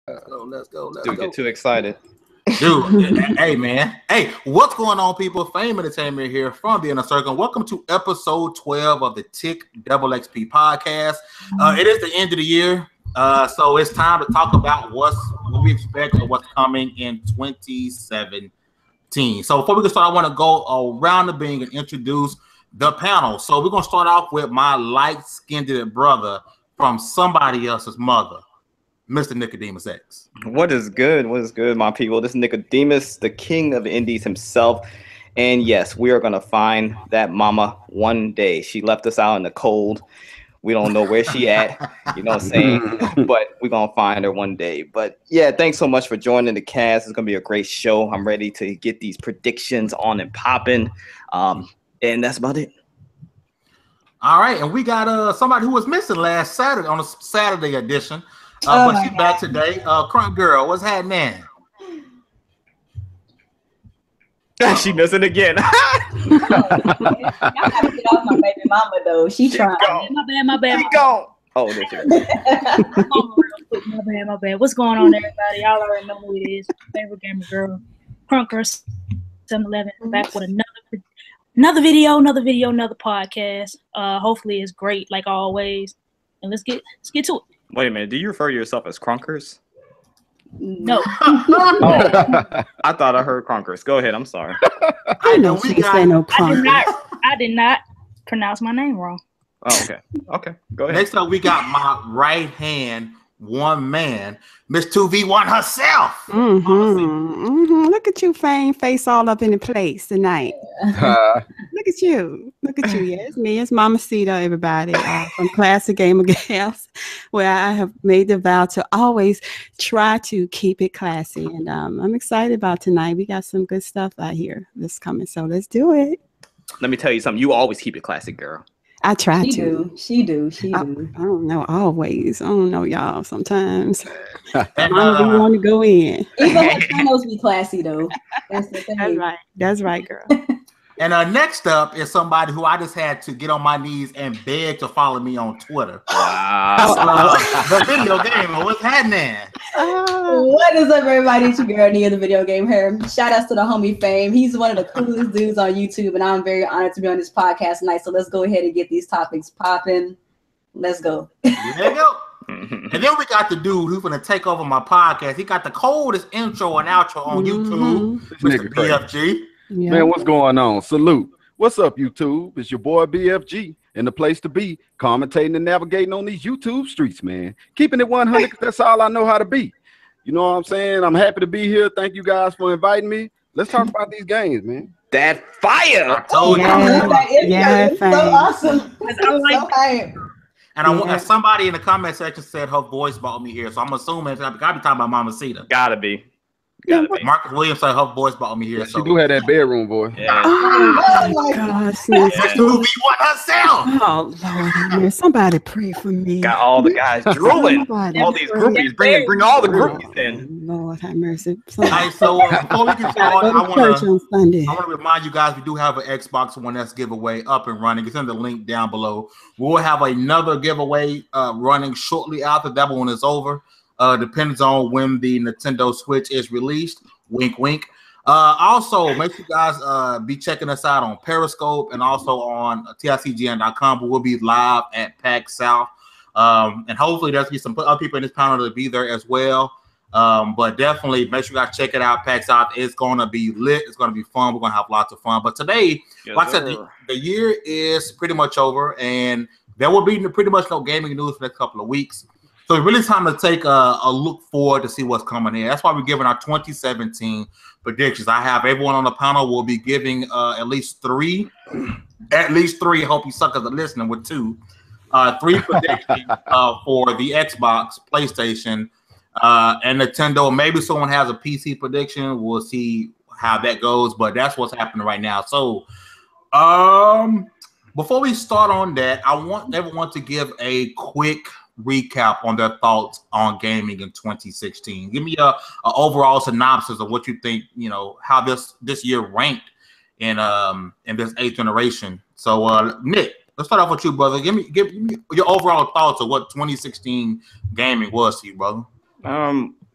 Dude, get too excited. Dude, hey man. Hey, what's going on, people? Fame Entertainment here from the Inner Circle. Welcome to episode 12 of the Tick Double XP podcast. It is the end of the year, so it's time to talk about what we expect and what's coming in 2017. So before we get started, I want to go around the bing and introduce the panel. So we're going to start off with my light-skinned brother from somebody else's mother, Mr. Nicodemus X. What is good? What is good, my people? This is Nicodemus, the king of the indies himself. And yes, we are going to find that mama one day. She left us out in the cold. We don't know where she at, you know what I'm saying? But we're going to find her one day. But yeah, thanks so much for joining the cast. It's going to be a great show. I'm ready to get these predictions on and popping. And that's about it. All right. And we got somebody who was missing last Saturday on a Saturday edition. But she's back today. Crunk Girl, what's happening? She missing again. Y'all gotta get off my baby mama though. She trying. My bad. She gone. Oh, there she is. My bad. What's going on, everybody? Y'all already know who it is. Favorite gamer girl, Crunk Girl 711, back with another video, another podcast. Hopefully it's great like always. And let's get to it. Wait a minute. Do you refer to yourself as Crunkers? No. Oh, I thought I heard Crunkers. Go ahead. I'm sorry. I know she say no Crunkers. I did not pronounce my name wrong. Oh, okay. Okay. Go ahead. Next up, we got my right hand one man, Miss 2V1 herself. Look at you, Fame, face all up in the place tonight. Look at you. Yeah, it's me. It's Mamacita, everybody, from Classic Gamer Gals, where I have made the vow to always try to keep it classy. And I'm excited about tonight. We got some good stuff out here that's coming, so let's do it. Let me tell you something. You always keep it classic, girl. I try to. She do. I don't know always. I don't know, y'all. Sometimes I don't want to go in. Even her channels be classy though. That's the thing. That's right. That's right, girl. And next up is somebody who I just had to get on my knees and beg to follow me on Twitter. Wow. The video game. What's happening? What is up, everybody? It's your girl Nia, the video game her. Shout outs to the homie Fame. He's one of the coolest dudes on YouTube, and I'm very honored to be on this podcast tonight. So let's go ahead and get these topics popping. Let's go. There you go. And then we got the dude who's gonna take over my podcast. He got the coldest intro and outro on YouTube, Mr. BFG. Yeah. Man, what's going on? Salute. What's up, YouTube? It's your boy BFG, and the place to be, commentating and navigating on these YouTube streets, man. Keeping it 100, because that's all I know how to be. You know what I'm saying? I'm happy to be here. Thank you guys for inviting me. Let's talk about these games, man. That fire! I told you. It's so awesome. It's so hype. And somebody in the comment section said her voice brought me here, so I'm assuming I gotta be talking about Mamacita. Gotta be. Marcus Williams said her voice brought me here. Yeah, so. She do have that bedroom voice. Yeah. Oh my gosh. That's 2V1 herself. Oh Lord, man. Somebody pray for me. Got all the guys drooling. All these groupies. Bring all the groupies in. Lord have mercy. All right, so before we get started, I want to remind you guys we do have an Xbox One S giveaway up and running. It's in the link down below. We'll have another giveaway running shortly after that one is over. Depends on when the Nintendo Switch is released. Wink, wink. Also, make sure you guys be checking us out on Periscope and also on TICGN.com. We'll be live at PAX South. And hopefully there'll be some other people in this panel to be there as well. But definitely make sure you guys check it out. PAX South. It's going to be lit. It's going to be fun. We're going to have lots of fun. But today, like I said, the year is pretty much over. And there will be pretty much no gaming news for the next couple of weeks. So it's really time to take a look forward to see what's coming in. That's why we're giving our 2017 predictions. I have everyone on the panel will be giving at least three. Hope you suckers are listening with two. 3 predictions for the Xbox, PlayStation, and Nintendo. Maybe someone has a PC prediction. We'll see how that goes, but that's what's happening right now. So before we start on that, I want everyone to give a quick recap on their thoughts on gaming in 2016. Give me a overall synopsis of what you think, you know, how this year ranked in this 8th generation. So Nick, let's start off with you, brother. Give me your overall thoughts of what 2016 gaming was to you, brother.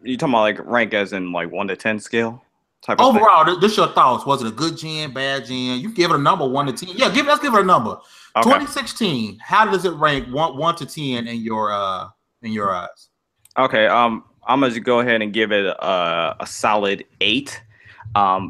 You talking about like rank as in like 1 to 10 scale? Type of overall, this your thoughts. Was it a good gen, bad gen? You give it a number 1 to 10. Yeah, let's give it a number. Okay. 2016. How does it rank 1 to 10 in your eyes? Okay. I'm gonna go ahead and give it a solid 8.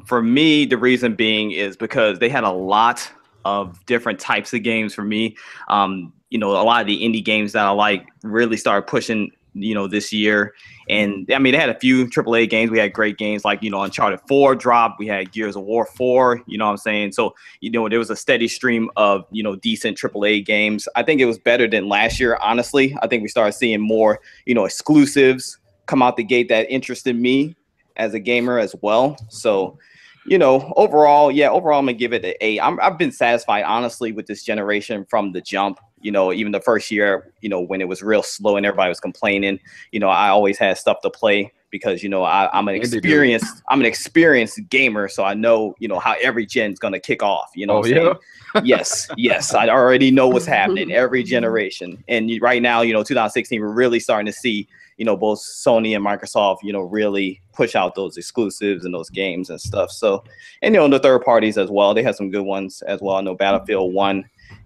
For me, the reason being is because they had a lot of different types of games for me. You know, a lot of the indie games that I like really started pushing, you know, this year. And I mean, they had a few AAA games. We had great games like, you know, Uncharted 4 dropped. We had Gears of War 4, you know what I'm saying? So, you know, there was a steady stream of, you know, decent AAA games. I think it was better than last year, honestly. I think we started seeing more, you know, exclusives come out the gate that interested me as a gamer as well. So, you know, overall, I'm gonna give it an 8. I've been satisfied, honestly, with this generation from the jump. You know, even the first year, you know, when it was real slow and everybody was complaining, you know, I always had stuff to play because, you know, I'm an experienced gamer, so I know, you know, how every gen's gonna kick off. You know what I'm saying? Yes, I already know what's happening every generation. And right now, you know, 2016, we're really starting to see, you know, both Sony and Microsoft, you know, really push out those exclusives and those games and stuff. So, and, you know, the third parties as well, they have some good ones as well. I know Battlefield 1,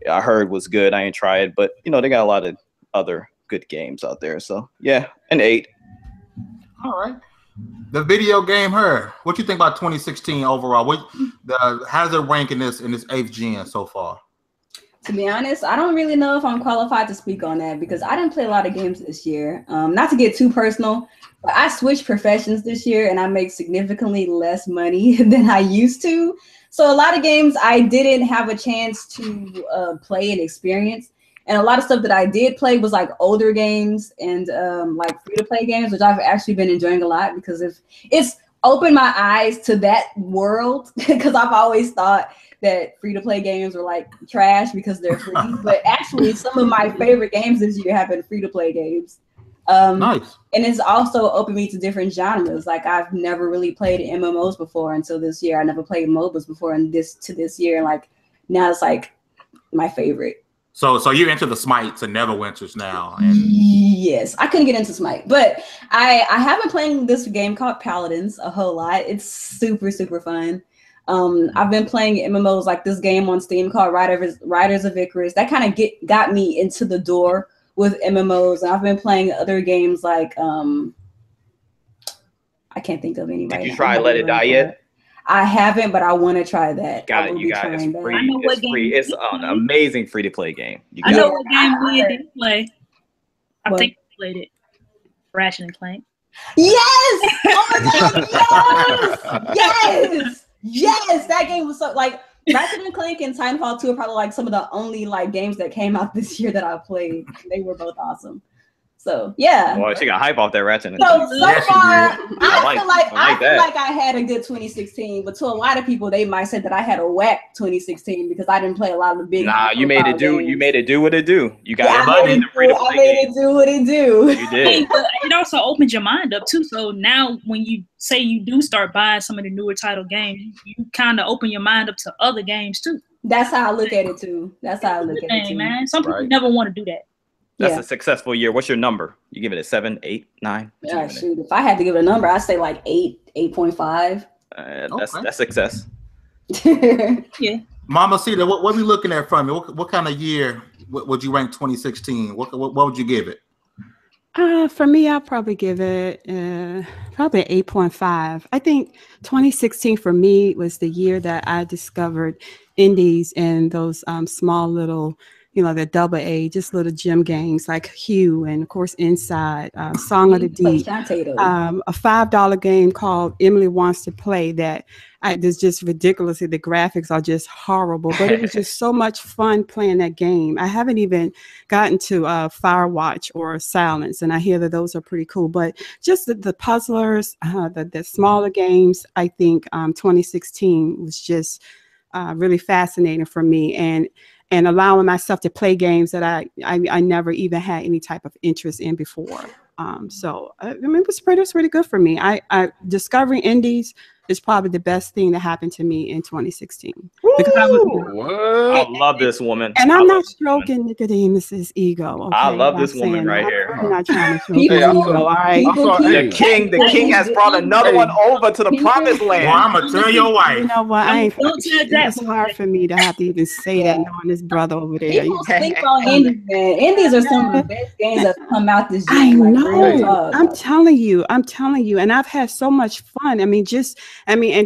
I heard was good. I ain't tried, but, you know, they got a lot of other good games out there. So, yeah, an 8. All right. The video game Her, what you think about 2016 overall? How does it rank in this 8th gen so far? To be honest, I don't really know if I'm qualified to speak on that because I didn't play a lot of games this year. Not to get too personal, but I switched professions this year and I make significantly less money than I used to. So a lot of games I didn't have a chance to play and experience. And a lot of stuff that I did play was like older games and like free-to-play games, which I've actually been enjoying a lot because it's opened my eyes to that world because I've always thought that free-to-play games were like trash because they're free, but actually some of my favorite games this year have been free-to-play games. Nice. And it's also opened me to different genres. Like I've never really played MMOs before until this year. I never played MOBAs before, and this year, like now it's like my favorite. So you're into the Smites and Neverwinters now. And yes, I couldn't get into Smite, but I have been playing this game called Paladins a whole lot. It's super, super fun. I've been playing MMOs like this game on Steam called Riders of Icarus. That kind of got me into the door with MMOs. And I've been playing other games like I can't think of anybody. Did you try Let It Die yet? I haven't, but I want to try that. You got it. It's free. It's free. It's an amazing free-to-play game. I know what game we did play. I think we played it. Ratchet and Clank. Yes! Oh my God! Yes! That game was so like Ratchet and Clank and Titanfall 2 are probably like some of the only like games that came out this year that I played. They were both awesome. So yeah. Well, she got hype off that Ratchet and Clank. So far, I feel like I had a good 2016, but to a lot of people, they might say that I had a whack 2016 because I didn't play a lot of the big. Nah, you made it do. Games. You made it do what it do. You got I made it do what it do. You did. It also opens your mind up too. So now, when you say you do start buying some of the newer title games, you kind of open your mind up to other games too. That's how I look at it too. Man, some people never want to do that. That's a successful year. What's your number? You give it a 7, 8, 9? Yeah, shoot. If I had to give it a number, I'd say like 8, 8.5. That's success. Yeah. Mama Cita, what are we looking at from you? What kind of year would you rank 2016? What would you give it? For me, I'll probably give it probably 8.5. I think 2016 for me was the year that I discovered indies and those small little, you know, the AA, just little gem games like Hue and of course Inside, Song of the Deep, a $5 game called Emily Wants to Play that is just ridiculous. The graphics are just horrible, but it was just so much fun playing that game. I haven't even gotten to Firewatch or Silence, and I hear that those are pretty cool, but just the puzzlers, the smaller games, I think 2016 was just really fascinating for me, and allowing myself to play games that I never even had any type of interest in before. So I mean, it was pretty good for me. I discovering indies is probably the best thing that happened to me in 2016. Woo! Because I love this woman. And I'm not stroking Nicodemus's ego. Okay? I love this woman right here. I'm not trying to stroke his ego, all right? The king has brought another one over to the promised land. Well, I'm going to tell your wife. You know what? It's hard for me to have to even say that knowing this brother over there. People sleep on Indies, man. Indies are some of the best games that come out this year. I know. I'm telling you. And I've had so much fun. And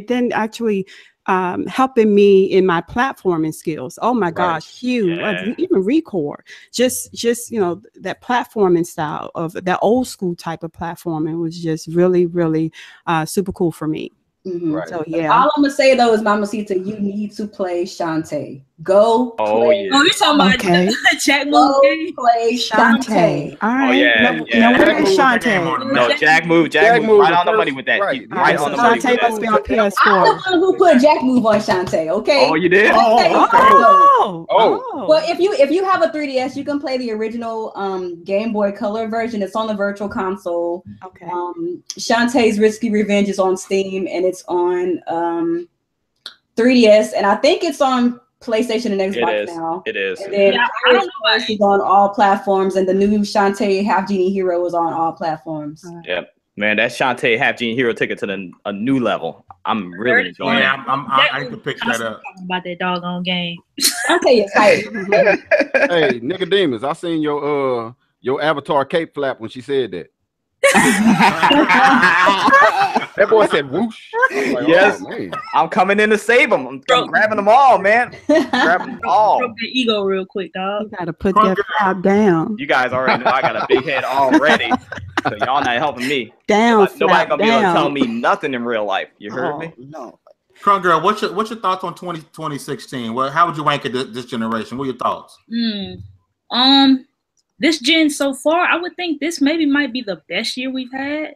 then actually helping me in my platforming skills. Oh my gosh, Hugh, even Record, just that platforming style of that old school type of platforming was just really, really super cool for me. Right. So yeah, all I'm gonna say though is, Mamacita, you need to play Shantae. Go. Play. Yeah. Oh, you're talking about Jack Move? Play Shantae. All right. Oh yeah. Where is Shantae? No, Jack Move right on the money with that. Right on the money. Shantae must be on PS4. I'm the one who put Jack Move on Shantae. Okay. Oh, you did? Well, if you have a 3DS, you can play the original Game Boy Color version. It's on the Virtual Console. Okay. Shantae's Risky Revenge is on Steam, and it's on 3DS, and I think it's on PlayStation and Xbox now. It is. And then Pirates is on all platforms, and the new Shantae Half Genie Hero is on all platforms. Yep. Man, that Shantae Half Genie Hero took it to a new level. I'm really enjoying it. I need to pick that up. About that doggone game. Shantae is hype. Hey, Nicodemus, I seen your avatar cape flap when she said that. That boy said whoosh. Like, yes, I'm coming in to save them. I'm grabbing them all, man. Grabbing them all. Broke the ego real quick, dog. You gotta put that flap down. You guys already know I got a big head already, so y'all not helping me. Down. Nobody gonna be able to tell me nothing in real life. You heard me? No. Crunk Girl, what's your thoughts on 2016? Well, how would you rank it this generation? What are your thoughts? This gen so far, I would think this maybe might be the best year we've had,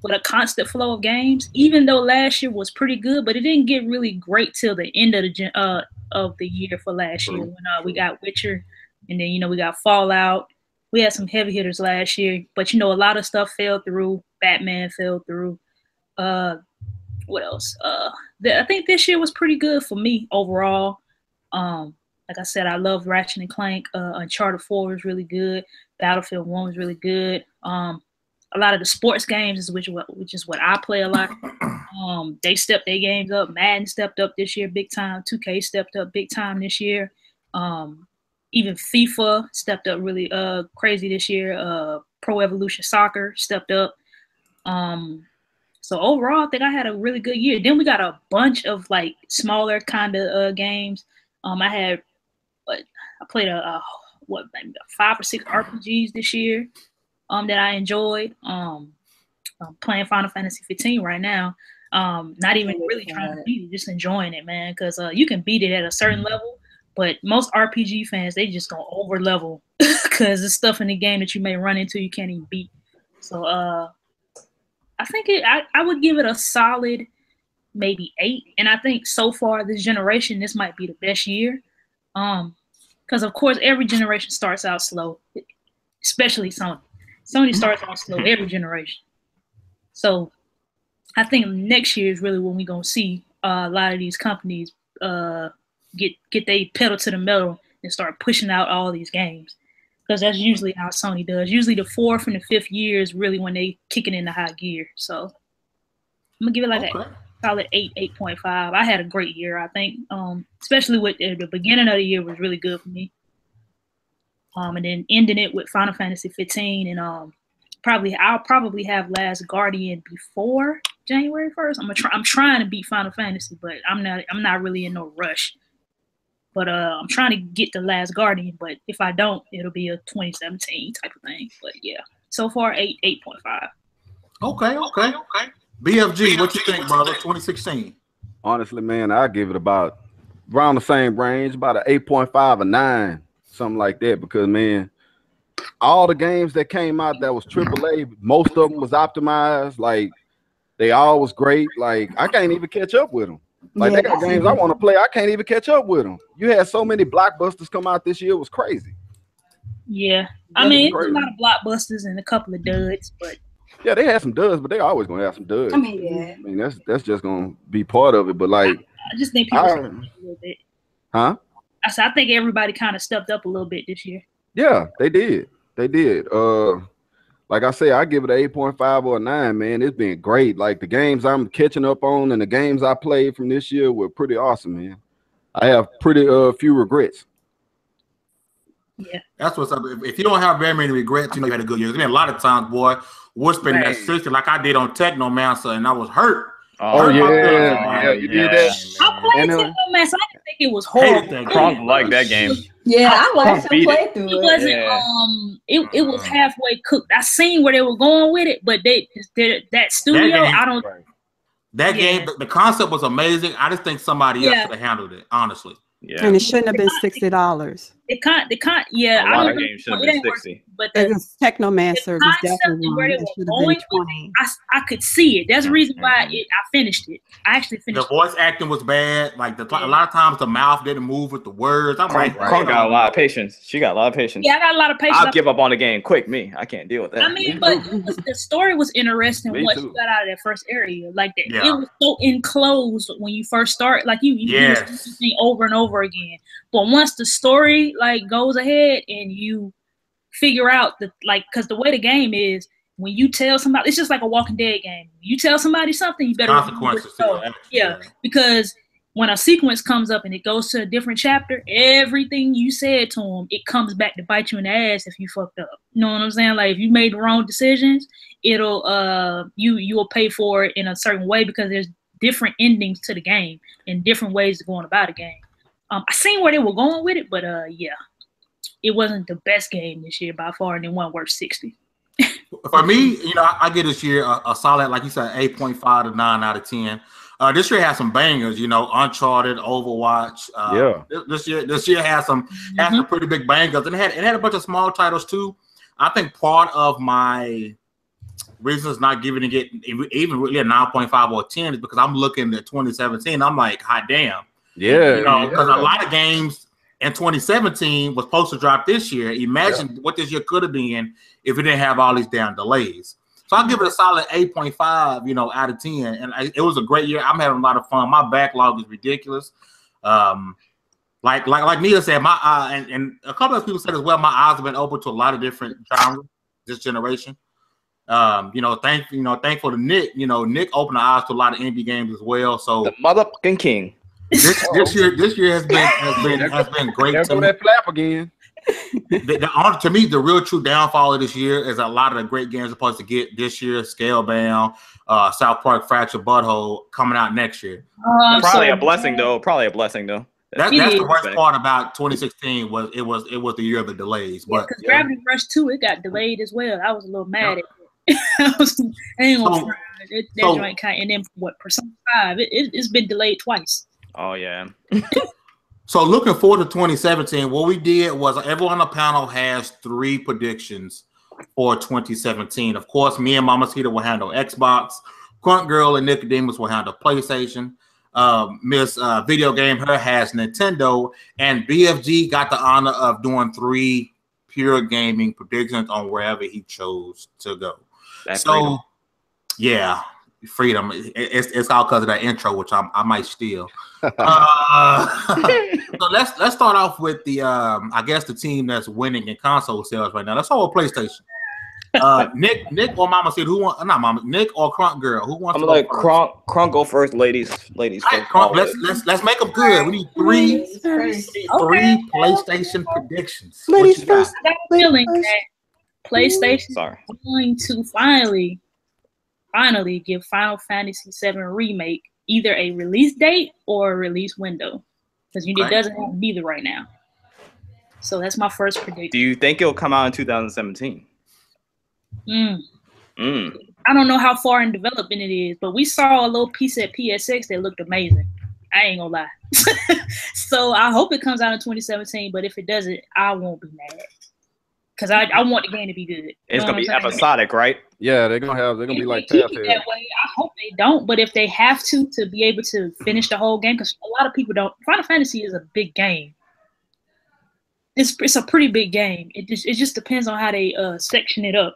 with a constant flow of games. Even though last year was pretty good, but it didn't get really great till the end of the year for last year when we got Witcher, and then we got Fallout. We had some heavy hitters last year, but a lot of stuff fell through. Batman fell through. What else? I think this year was pretty good for me overall. Like I said, I love Ratchet and Clank. Uncharted 4 was really good. Battlefield 1 was really good. A lot of the sports games, which is what I play a lot. They stepped their games up. Madden stepped up this year big time. 2K stepped up big time this year. Even FIFA stepped up really crazy this year. Pro Evolution Soccer stepped up. So overall, I think I had a really good year. Then we got a bunch of like smaller kind of games. I played maybe 5 or 6 RPGs this year that I enjoyed. I'm playing Final Fantasy 15 right now. Not even really trying to beat it, just enjoying it, man. Because you can beat it at a certain level, but most RPG fans, they just gonna over level because there's stuff in the game that you may run into you can't even beat. So I think I would give it a solid maybe 8. And I think so far this generation, this might be the best year. Because of course every generation starts out slow, especially Sony. Sony starts out slow every generation. So I think next year is really when we're gonna see a lot of these companies get their pedal to the metal and start pushing out all these games. Because that's usually how Sony does. Usually the 4th and the 5th year is really when they kick it into high gear. So I'm gonna give it like a solid 8, 8.5. I had a great year, I think. Especially with the beginning of the year was really good for me. And then ending it with Final Fantasy 15, and I'll probably have Last Guardian before January 1st. I'm trying to beat Final Fantasy, but I'm not really in no rush. But I'm trying to get the Last Guardian, but if I don't, it'll be a 2017 type of thing. But yeah, so far 8, 8.5. Okay. BFG, what you think, brother? 2016. Honestly, man, I give it about around the same range, about an 8.5 or 9, something like that. Because man, all the games that came out that was AAA, most of them was optimized. Like they all was great. Like I can't even catch up with them. Like they got games I want to play, I can't even catch up with them. You had so many blockbusters come out this year, it was crazy. Yeah, I mean, it's a lot of blockbusters and a couple of duds, but Yeah, they had some duds, but they always gonna have some duds. I mean, yeah. I mean, that's just gonna be part of it. But like, I just think people stepped up a little bit. Huh? I said I think everybody kind of stepped up a little bit this year. Yeah, they did. They did. Like I say, I give it an 8.5 or a 9, man. It's been great. Like the games I'm catching up on and the games I played from this year were pretty awesome, man. I have pretty few regrets. Yeah. That's what's up. If you don't have very many regrets, you know you had a good year. There's been a lot of times, boy, we're spending that 60 like I did on Technomancer, and I was hurt. Oh, yeah, you did that. I played Technomancer. I didn't think it was horrible. Crunk liked that game. Yeah, I watched him play through it. It wasn't. It was halfway cooked. I seen where they were going with it, but that studio, I don't. That game, the concept was amazing. I just think somebody else could have handled it, honestly. Yeah. And it shouldn't have been $60. It can't. Yeah, a lot of games should have been 60. But Technomancer was definitely one. It should have been 20. I could see it. That's the reason why I finished it. I actually finished. The voice acting was bad. Like a lot of times the mouth didn't move with the words. I'm like, Crunk got a lot of patience. She got a lot of patience. Yeah, I got a lot of patience. I'll give up on the game quick. I can't deal with that. I mean, but the story was interesting once you got out of that first area. Like it was so enclosed when you first start. Like you do the same thing over and over again. But once the story like goes ahead and you figure out because the way the game is, when you tell somebody, it's just like a Walking Dead game. You tell somebody something, you better consequences. Because when a sequence comes up and it goes to a different chapter, everything you said to them, it comes back to bite you in the ass if you fucked up. You know what I'm saying? Like if you made the wrong decisions, it'll you will pay for it in a certain way because there's different endings to the game and different ways of going about a game. I seen where they were going with it, but yeah, it wasn't the best game this year by far, and it wasn't worth 60. For me, I get this year a solid, like you said, 8.5 to 9 out of 10. This year has some bangers, Uncharted, Overwatch. This year has some pretty big bangers, and it had a bunch of small titles too. I think part of my reasons not giving it even really a 9.5 or 10 is because I'm looking at 2017. I'm like, hot damn. Yeah, because a lot of games in 2017 was supposed to drop this year. Imagine what this year could have been if it didn't have all these damn delays. So I'll give it a solid 8.5, out of 10. And it was a great year. I'm having a lot of fun. My backlog is ridiculous. Like Nia said, my and a couple of people said as well, my eyes have been open to a lot of different genres this generation. Thankful to Nick. Nick opened the eyes to a lot of indie games as well. So the motherfucking king. This year has been great. There go that flap again. To me, the real true downfall of this year is a lot of the great games are supposed to get this year. Scalebound, South Park Fractured Butthole coming out next year. Probably a blessing though. That's the worst part about 2016 was it was the year of the delays. But because Gravity Rush 2 it got delayed as well. I was a little mad at it. I ain't gonna try that joint kind. And then Persona 5 it's been delayed twice. Oh yeah. So looking forward to 2017, what we did was everyone on the panel has 3 predictions for 2017. Of course, me and Mama Cita will handle Xbox. Crunk Girl and Nicodemus will handle PlayStation. Miss Video Game Her has Nintendo, and BFG got the honor of doing 3 pure gaming predictions on wherever he chose to go. Freedom. Yeah. Freedom. It's all because of that intro, which I might steal. So let's start off with the I guess the team that's winning in console sales right now. Let's start with PlayStation. Nick or Mama said Nick or Crunk Girl? Who wants to go first? Crunk go first, ladies first. Crunk, let's make them good. We need 3 PlayStation predictions. Ladies first. I got a feeling that PlayStation is going to finally give Final Fantasy VII Remake either a release date or a release window, because it doesn't have neither right now. So that's my first prediction. Do you think it'll come out in 2017? I don't know how far in development it is, but we saw a little piece at PSX that looked amazing. I ain't gonna lie. So I hope it comes out in 2017, but if it doesn't, I won't be mad. Because I want the game to be good. It's gonna be episodic, right? Yeah, they're gonna be like Telltale. That way. I hope they don't, but if they have to be able to finish the whole game, because a lot of people don't. Final Fantasy is a big game. It's a pretty big game. It just depends on how they section it up.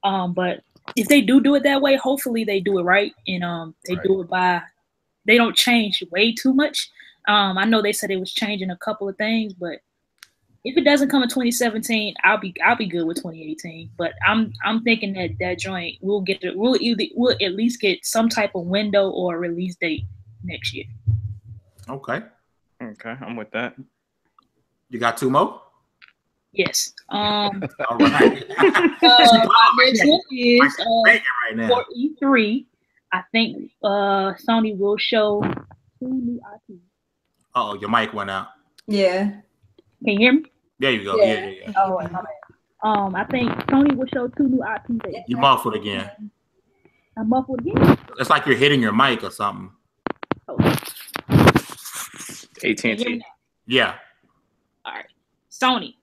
But if they do it that way, hopefully they do it right, and they do it by, they don't change way too much. I know they said it was changing a couple of things, but if it doesn't come in 2017, I'll be good with 2018. But I'm thinking that joint we'll at least get some type of window or release date next year. Okay, I'm with that. You got two more? Yes. All right. Next one is right now. for E3. I think Sony will show 2 new IPs. Oh, your mic went out. Yeah. Can you hear me? There you go. Yeah. Yeah. Oh, my bad. I think Sony will show 2 new IPs. You muffled again. I'm muffled again. It's like you're hitting your mic or something. Oh. AT&T. Yeah. All right. Sony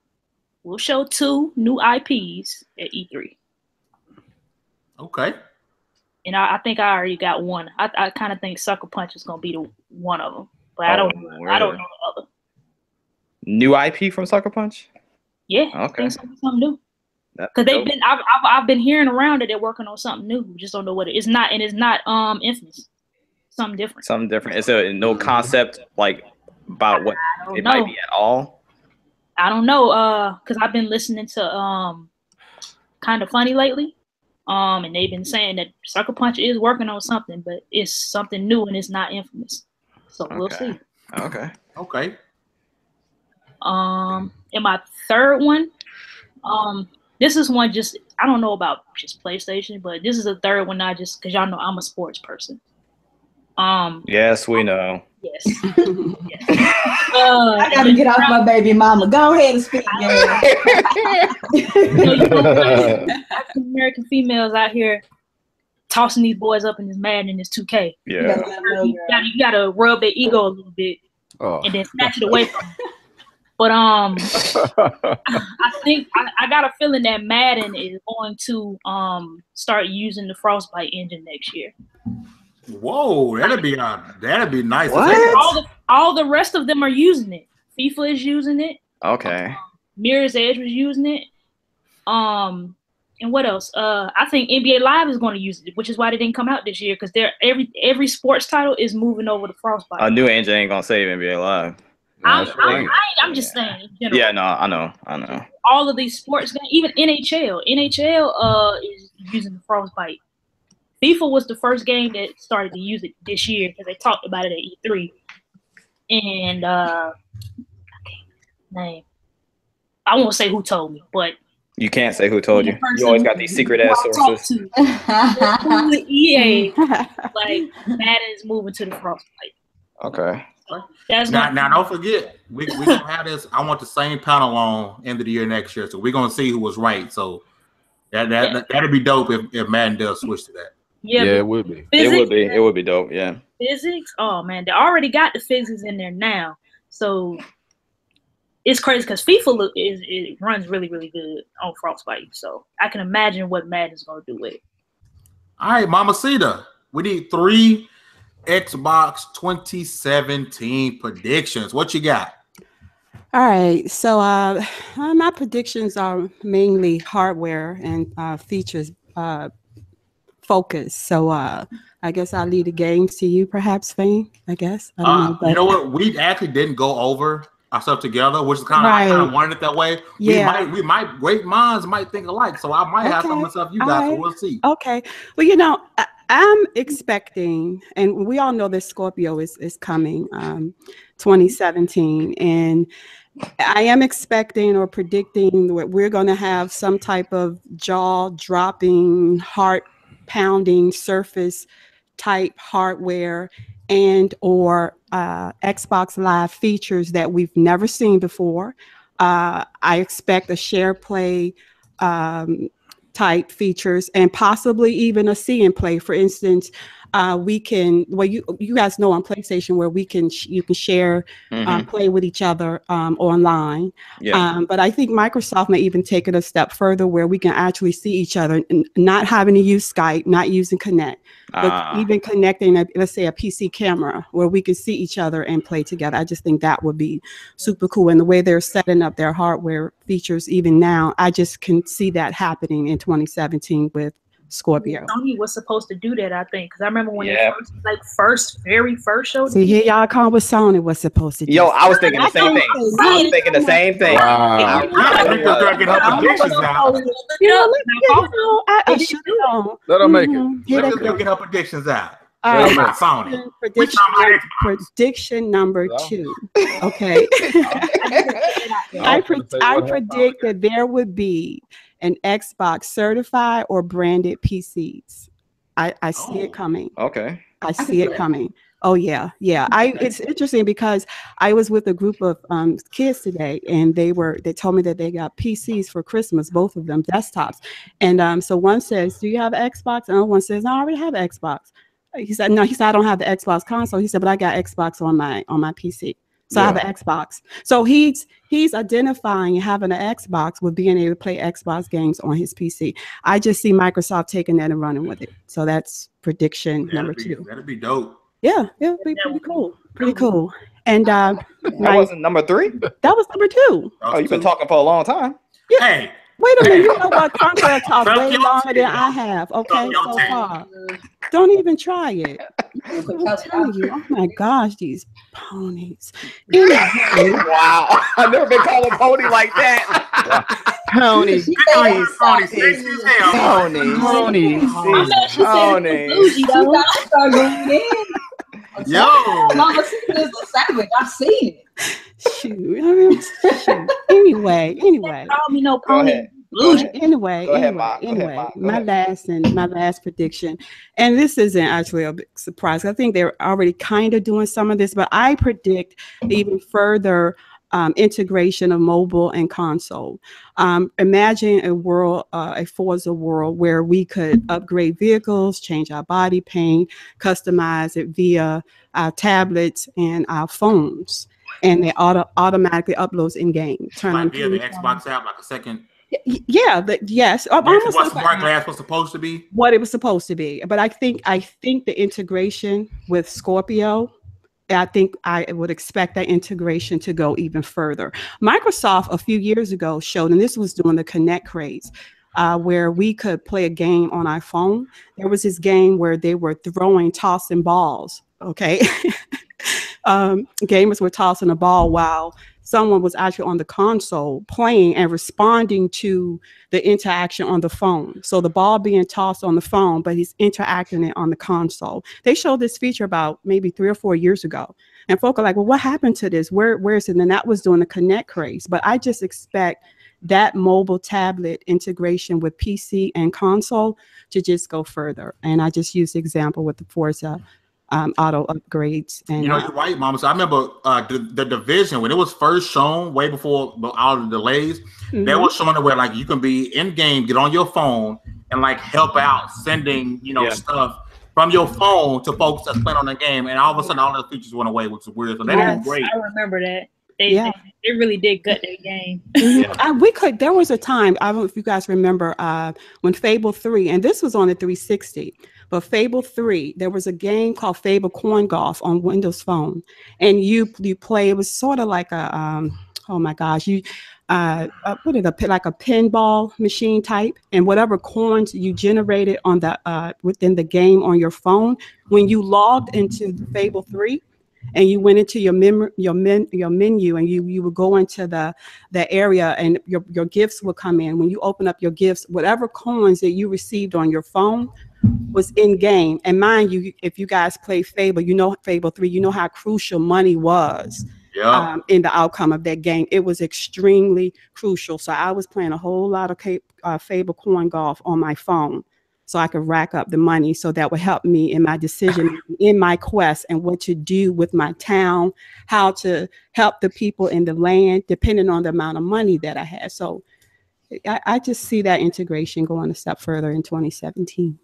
will show 2 new IPs at E3. Okay. And I think I already got one. I kind of think Sucker Punch is gonna be the one of them, but I don't know the other. New IP from Sucker Punch? Yeah. Okay. I think something new. Because I've been hearing around that they're working on something new. We just don't know what it is. It's not Infamous. Something different. Something different. Is there no concept like about what it might be at all? I don't know. Because I've been listening to Kind of Funny lately. And they've been saying that Sucker Punch is working on something, but it's something new and it's not Infamous. So we'll see. Okay. And my third one, this is one I don't know about just PlayStation, but this is the third one because y'all know I'm a sports person. Yes, we know. Yes. I gotta get off my baby mama. Go ahead and speak. African American females out here tossing these boys up in this Madden and this 2K. Yeah. You gotta rub their ego a little bit and then snatch it away from them. But I think I got a feeling that Madden is going to start using the Frostbite engine next year. Whoa, that'd be nice. What? All the rest of them are using it. FIFA is using it. Okay. Mirror's Edge was using it. And what else? I think NBA Live is going to use it, which is why they didn't come out this year because every sports title is moving over to Frostbite. A new engine ain't gonna save NBA Live. I'm just saying. In general. Yeah, no, I know. All of these sports, even NHL is using the Frostbite. FIFA was the first game that started to use it this year because they talked about it at E3. And I can't name. I won't say who told me, but you can't say who told you. You always got these secret ass sources. EA, like Madden is moving to the Frostbite. Okay. Now don't forget, we're gonna have this. I want the same panel on end of the year next year, so we're gonna see who was right. So that'd be dope if Madden does switch to that. Yeah, it would be. It would be dope. Yeah. Physics. Oh man, they already got the physics in there now, so it's crazy because FIFA it runs really really good on Frostbite. So I can imagine what Madden's gonna do with it. All right, Mamacita, we need 3 Xbox 2017 predictions. What you got? All right, so my predictions are mainly hardware and features focus. So I guess I'll leave the games to you, perhaps, Fane. I guess. I don't know, but... You know what? We actually didn't go over our stuff together, which is kind of I kind of wanted it that way. Yeah. We might great minds might think alike. So I might have some of the stuff you got. So we'll see. Okay. Well, you know, I'm expecting, and we all know that Scorpio is coming, 2017, and I am expecting or predicting that we're going to have some type of jaw-dropping, heart-pounding Surface type hardware and or Xbox Live features that we've never seen before. I expect a share play type features and possibly even a see and play. For instance, we can, well, you guys know on PlayStation where you can share, play with each other online. Yeah. But I think Microsoft may even take it a step further where we can actually see each other, and not having to use Skype, not using Kinect, but even connecting, let's say, a PC camera where we can see each other and play together. I just think that would be super cool. And the way they're setting up their hardware features even now, I just can see that happening in 2017 with Scorpio. Sony was supposed to do that, I think, because I remember when they very first showed. See, here y'all come with Sony was supposed to do. Yo, I was thinking the same thing. I was thinking the same thing. Wow. I should know. Let her make it. Let her get her predictions out. Prediction number 2. Okay. I predict that there would be an Xbox certified or branded PCs. I see it coming. Okay. I see it coming. Oh yeah. It's interesting because I was with a group of kids today, and they told me that they got PCs for Christmas, both of them desktops. And so one says, "Do you have an Xbox?" And the other one says, "No, I already have an Xbox." He said, "No," he said, "I don't have the Xbox console." He said, "But I got Xbox on my PC." So I have an Xbox. So he's identifying having an Xbox with being able to play Xbox games on his PC. I just see Microsoft taking that and running with it. So that's prediction number 2. That'd be dope. Yeah, it'd be pretty cool. Pretty cool. And that wasn't number 3? That was number 2. Oh, you've been talking for a long time. Yeah. Hey. Wait a minute, you know what? Conqueror talked way longer than I have. Okay, so far. Don't even try it. I'm telling you, oh my gosh, these ponies. Wow, I've never been called a pony like that. Pony. Yo, Mama Sita is a savage. I've seen it. Shoot. Anyway. Call me no pony. Anyway, my last prediction, and this isn't actually a big surprise. I think they're already kind of doing some of this, but I predict even further integration of mobile and console. Imagine a world, a Forza world, where we could upgrade vehicles, change our body paint, customize it via our tablets and our phones, and they automatically uploads in game. Turn on via the Xbox app, like a second. Yeah, yes. What smart glass was supposed to be. What it was supposed to be, but I think the integration with Scorpio, I think I would expect that integration to go even further. Microsoft a few years ago showed, and this was during the Kinect craze, where we could play a game on our phone. There was this game where they were tossing balls. Okay, gamers were tossing a ball while someone was actually on the console playing and responding to the interaction on the phone. So the ball being tossed on the phone, but he's interacting it on the console. They showed this feature about maybe 3 or 4 years ago. And folk are like, well, what happened to this? Where is it? And that was during the Kinect craze. But I just expect that mobile tablet integration with PC and console to just go further. And I just used the example with the Forza auto upgrades. And you're right, Mama. So I remember the Division, when it was first shown, way before all the delays, they were showing it where like you can be in game, get on your phone, and like help out sending stuff from your phone to folks that's playing on the game, and all of a sudden all the features went away, which is weird. So that is great. I remember that. They really did gut their game. There was a time, I don't know if you guys remember, when Fable 3, and this was on the 360, but Fable 3, there was a game called Fable Coin Golf on Windows Phone, and you play. It was sort of like a oh my gosh, you put it like a pinball machine type, and whatever coins you generated on the within the game on your phone, when you logged into Fable 3. And you went into your menu, and you would go into the area, and your gifts would come in. When you open up your gifts, whatever coins that you received on your phone was in game. And mind you, if you guys play Fable, Fable 3, you know how crucial money was in the outcome of that game. It was extremely crucial. So I was playing a whole lot of Fable Coin Golf on my phone, so I could rack up the money, so that would help me in my decision, in my quest, and what to do with my town, how to help the people in the land, depending on the amount of money that I had. So I just see that integration going a step further in 2017.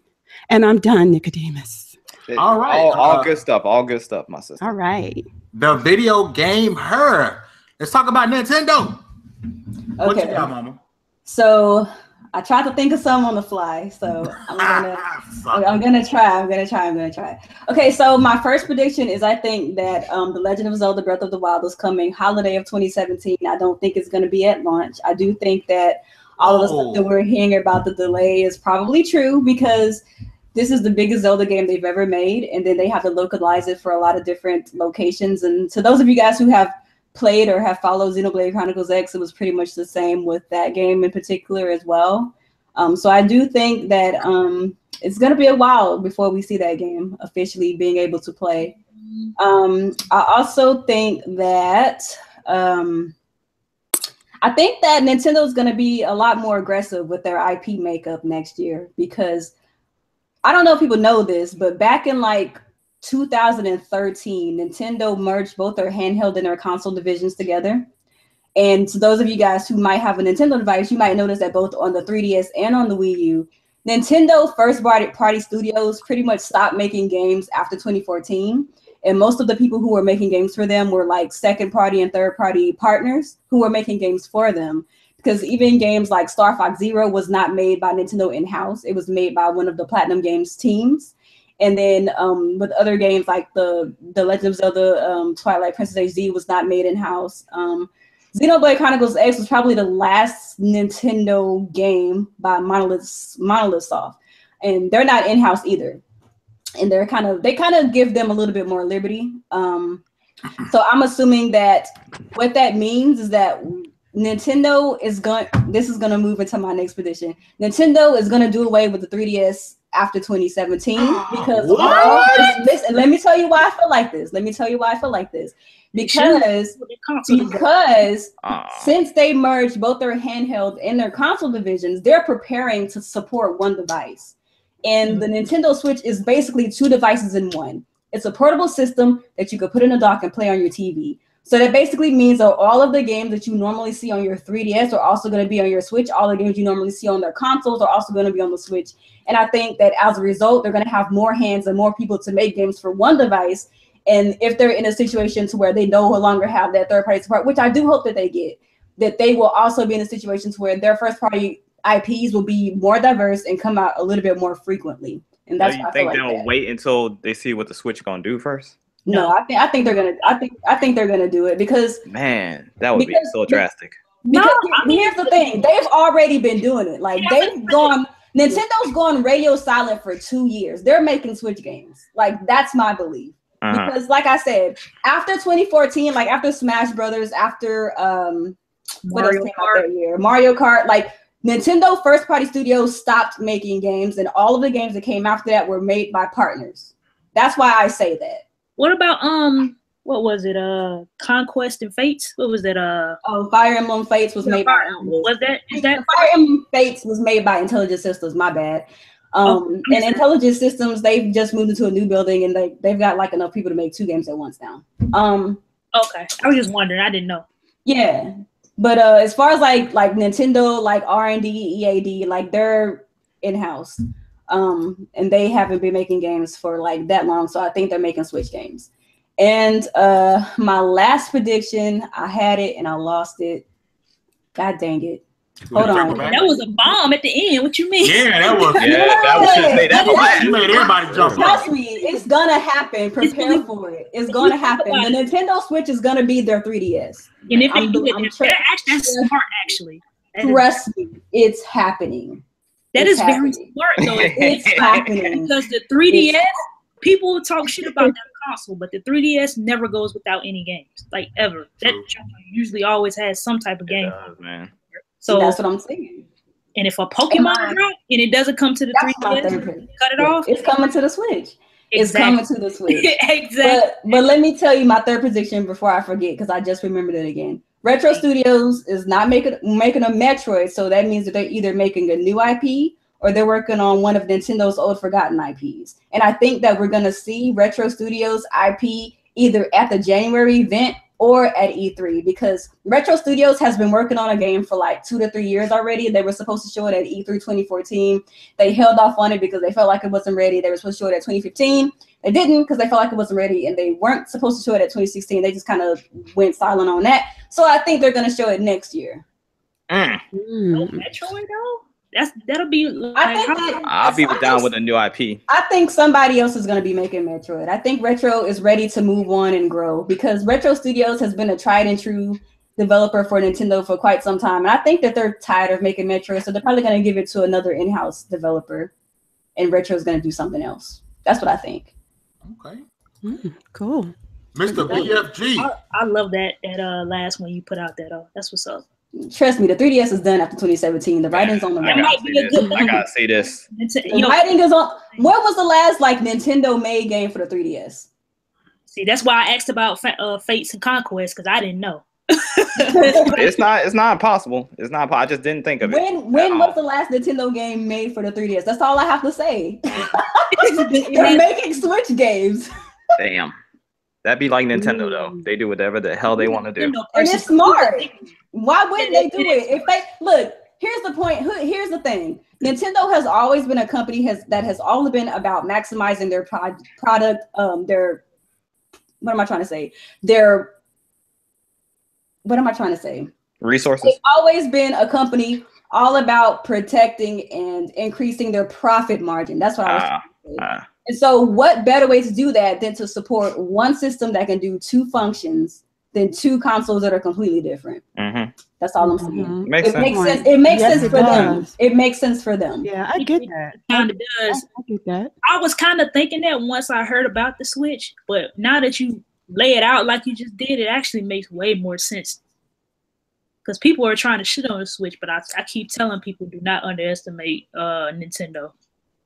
And I'm done, Nicodemus. All right. All good stuff. All good stuff, my sister. All right. The video game Her. Let's talk about Nintendo. Okay. What you got, Mama? So I tried to think of some on the fly, so I'm gonna try. Okay, so my first prediction is I think that The Legend of Zelda: Breath of the Wild is coming holiday of 2017. I don't think it's gonna be at launch. I do think that all of the stuff that we're hearing about the delay is probably true because this is the biggest Zelda game they've ever made, and then they have to localize it for a lot of different locations. And to those of you guys who have played or have followed Xenoblade Chronicles X, it was pretty much the same with that game in particular as well. So I do think that it's going to be a while before we see that game officially being able to play. I also think that Nintendo is going to be a lot more aggressive with their IP makeup next year because I don't know if people know this, but back in like 2013, Nintendo merged both their handheld and their console divisions together. And to those of you guys who might have a Nintendo device, you might notice that both on the 3DS and on the Wii U, Nintendo first-party studios pretty much stopped making games after 2014. And most of the people who were making games for them were like second-party and third-party partners who were making games for them. Because even games like Star Fox Zero was not made by Nintendo in-house. It was made by one of the Platinum Games teams. And then with other games like the Legend of Zelda Twilight Princess HD was not made in-house. Xenoblade Chronicles X was probably the last Nintendo game by Monolith Soft. And they're not in-house either. And they kind of give them a little bit more liberty. So I'm assuming that what that means is that Nintendo is this is going to move into my next prediction. Nintendo is going to do away with the 3DS after 2017 because listen, let me tell you why I feel like this. Because since they merged both their handheld and their console divisions, they're preparing to support one device. And the Nintendo Switch is basically two devices in one. It's a portable system that you could put in a dock and play on your TV. So that basically means that all of the games that you normally see on your 3DS are also going to be on your Switch. All the games you normally see on their consoles are also going to be on the Switch. And I think that as a result, they're going to have more hands and more people to make games for one device. And if they're in a situation to where they no longer have that third-party support, which I do hope that they get, that they will also be in a situation to where their first-party IPs will be more diverse and come out a little bit more frequently. And that's why I feel like they'll wait until they see what the Switch gonna do first? No, I think they're gonna do it because man, that would be so drastic. Because here's the thing, they've already been doing it. Like Nintendo's gone radio silent for 2 years. They're making Switch games. Like that's my belief. Because like I said, after 2014, like after Smash Brothers, after what else came out that year? Mario Kart, like Nintendo first party studios stopped making games, and all of the games that came after that were made by partners. That's why I say that. What about what was it? Conquest and Fates? What was it? Fire Emblem Fates was made by Fire Emblem Fates was made by Intelligent Systems, my bad. And Intelligent Systems, they've just moved into a new building and they've got like enough people to make 2 games at once now. Okay. I was just wondering, I didn't know. Yeah. But as far as like Nintendo, like R&D, EAD, like they're in-house. And they haven't been making games for like that long. So I think they're making Switch games. And my last prediction, I had it and I lost it. God dang it. Hold on. That was a bomb at the end. What you mean? Yeah, that was. You made everybody jump. Trust me, it's gonna happen. Prepare for it. It's gonna happen. The Nintendo Switch is gonna be their 3DS. And if they do it, that's smart. Actually, trust me, it's happening. That is very smart, though. It's happening because the 3DS. People talk shit about that console, but the 3DS never goes without any games, like ever. That usually always has some type of game. It does, man. So that's what I'm saying. And if a Pokemon drop and it doesn't come to the 3DS, cut it off. It's coming to the Switch. Exactly. It's coming to the Switch. Exactly. But let me tell you my third prediction before I forget, because I just remembered it again. Retro Studios is not making a Metroid, so that means that they're either making a new IP or they're working on one of Nintendo's old forgotten IPs. And I think that we're going to see Retro Studios IP either at the January event or at E3, because Retro Studios has been working on a game for like 2 to 3 years already. They were supposed to show it at E3 2014. They held off on it because they felt like it wasn't ready. They were supposed to show it at 2015. They didn't because they felt like it wasn't ready, and they weren't supposed to show it at 2016. They just kind of went silent on that. So I think they're going to show it next year. No Metroid though? That'll be. I'll be down with a new IP. I think somebody else is going to be making Metroid. I think Retro is ready to move on and grow, because Retro Studios has been a tried and true developer for Nintendo for quite some time. And I think that they're tired of making Metroid, so they're probably going to give it to another in-house developer, and Retro is going to do something else. That's what I think. Okay. Cool. Mr. BFG. I love that last one you put out there. That's what's up. Trust me, the 3DS is done after 2017. The writing's on the wall. I gotta see this. The writing is on. What was the last like Nintendo made game for the 3DS? See, that's why I asked about Fates and Conquest, because I didn't know. It's not impossible. It's not. I just didn't think of it. When was the last Nintendo game made for the 3DS? That's all I have to say. They're making Switch games. Damn. That'd be like Nintendo though. They do whatever the hell they want to do. And it's smart. Why wouldn't they do it? If they look, here's the point. Here's the thing. Nintendo has always been a company that has always been about maximizing their product. Their what am I trying to say? What am I trying to say? Resources. They've always been a company all about protecting and increasing their profit margin. That's what I was trying to say. And so what better way to do that than to support one system that can do two functions than two consoles that are completely different? Mm-hmm. That's all I'm saying. Makes sense. It makes sense for them. It makes sense for them. Yeah, I get that. It kind of does. I get that. I was kind of thinking that once I heard about the Switch, but now that you lay it out like you just did, it actually makes way more sense. Because people are trying to shit on the Switch, but I keep telling people do not underestimate Nintendo.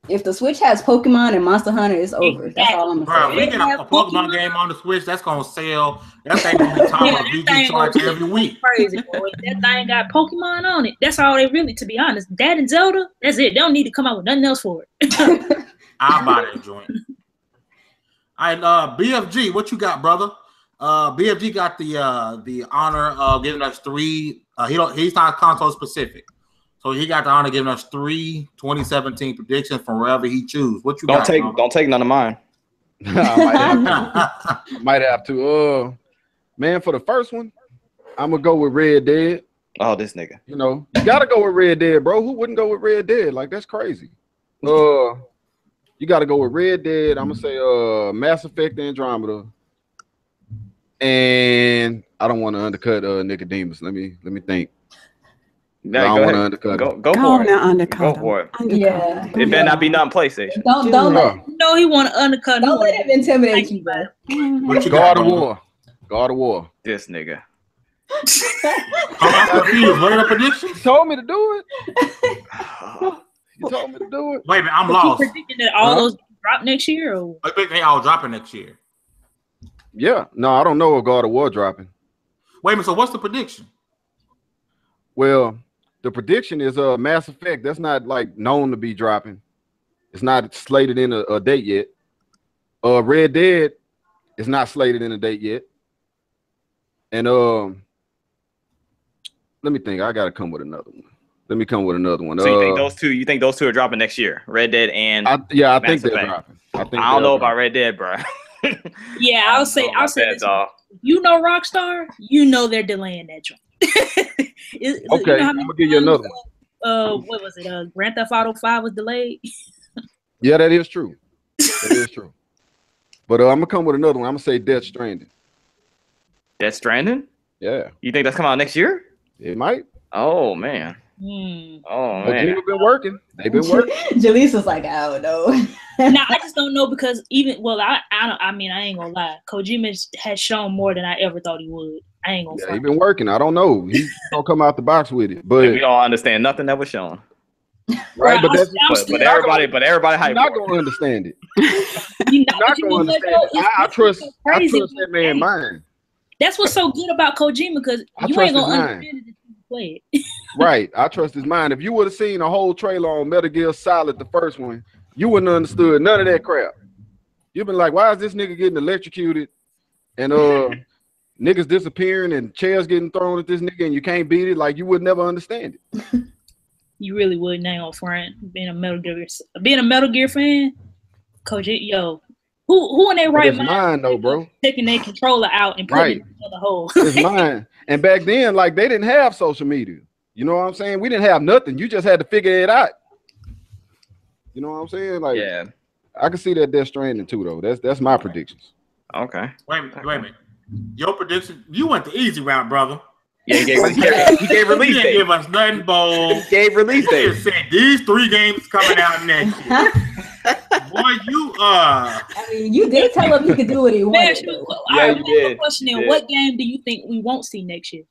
If the Switch has Pokemon and Monster Hunter, it's over. That's all I'm saying. We get a Pokemon game on the Switch, that's gonna sell. That thing gonna be top of VG charts every week. Crazy, boy. That thing got Pokemon on it. That's all they really, to be honest. That and Zelda, that's it. They don't need to come out with nothing else for it. I'll buy that joint. All right, BFG, what you got, brother? BFG got the honor of giving us three. He's not console specific, so he got the honor of giving us 3 2017 predictions from wherever he chooses. What you got? Don't take none of mine. I might have to. Man, for the first one, I'm gonna go with Red Dead. Oh, this nigga. You know, you gotta go with Red Dead, bro. Who wouldn't go with Red Dead? Like, that's crazy. You gotta go with Red Dead. I'm gonna say Mass Effect Andromeda. And I don't want to undercut Nicodemus. Let me think. Yeah, I don't want to undercut. Go for it. Go for it. Yeah. It better not be nothing PlayStation. No, he want to undercut. Don't let him intimidate you, bro. What you God of War. God of War. This nigga. What are the predictions? You told me to do it. You told me to do it. Wait a minute, I'm lost. You predicting that all those drop next year? Or? I think they all dropping next year. Yeah, no, I don't know if God of War dropping. Wait a minute, so what's the prediction? Well, the prediction is Mass Effect. That's not like known to be dropping. It's not slated in a date yet. Red Dead is not slated in a date yet. And let me think. I gotta come with another one. Let me come with another one. So you think those two? You think those two are dropping next year? Red Dead and I think they're dropping. I don't know about Red Dead, bro. Yeah, I'll say this. You know Rockstar, you know they're delaying that joint. Okay, you know I'm gonna give you another one. What was it? Grand Theft Auto 5 was delayed. Yeah, that is true. That is true. But I'm gonna come with another one. I'm gonna say Death Stranding. Death Stranding? Yeah. You think that's coming out next year? It might. Oh man. Oh man. They've been working. They've been working. Jaleesa's like, I don't know. Now I just don't know because I mean I ain't gonna lie. Kojima has shown more than I ever thought he would. I ain't gonna. Yeah, he's been working. I don't know. He's gonna come out the box with it, but we don't understand nothing that was shown. Right, but everybody hyped. You're not gonna understand it. You're not gonna understand it. I trust that man's mind. That's what's so good about Kojima because you ain't gonna understand it if you play it. Right, I trust his mind. If you would have seen a whole trailer on Metal Gear Solid, the first one, you wouldn't have understood none of that crap. You've been like, why is this nigga getting electrocuted and niggas disappearing and chairs getting thrown at this nigga and you can't beat it? Like, you would never understand it. You really wouldn't, hang on, friend. Being a Metal Gear fan, Kojima, who in their right mind though, bro? Taking their controller out and putting it in the hole. It's mine. And back then, like, they didn't have social media. You know what I'm saying? We didn't have nothing. You just had to figure it out. You know what I'm saying? Like, yeah, I can see that Death Stranding too, though. That's my predictions. Okay. Wait a minute. Your prediction? You went the easy route, brother. Yeah, he gave release date. He didn't give us nothing bold. He gave release He date. just said these 3 games coming out next year. Boy, you I mean, you did tell him he could do what he wanted. Yeah, you did. Question in what game do you think we won't see next year?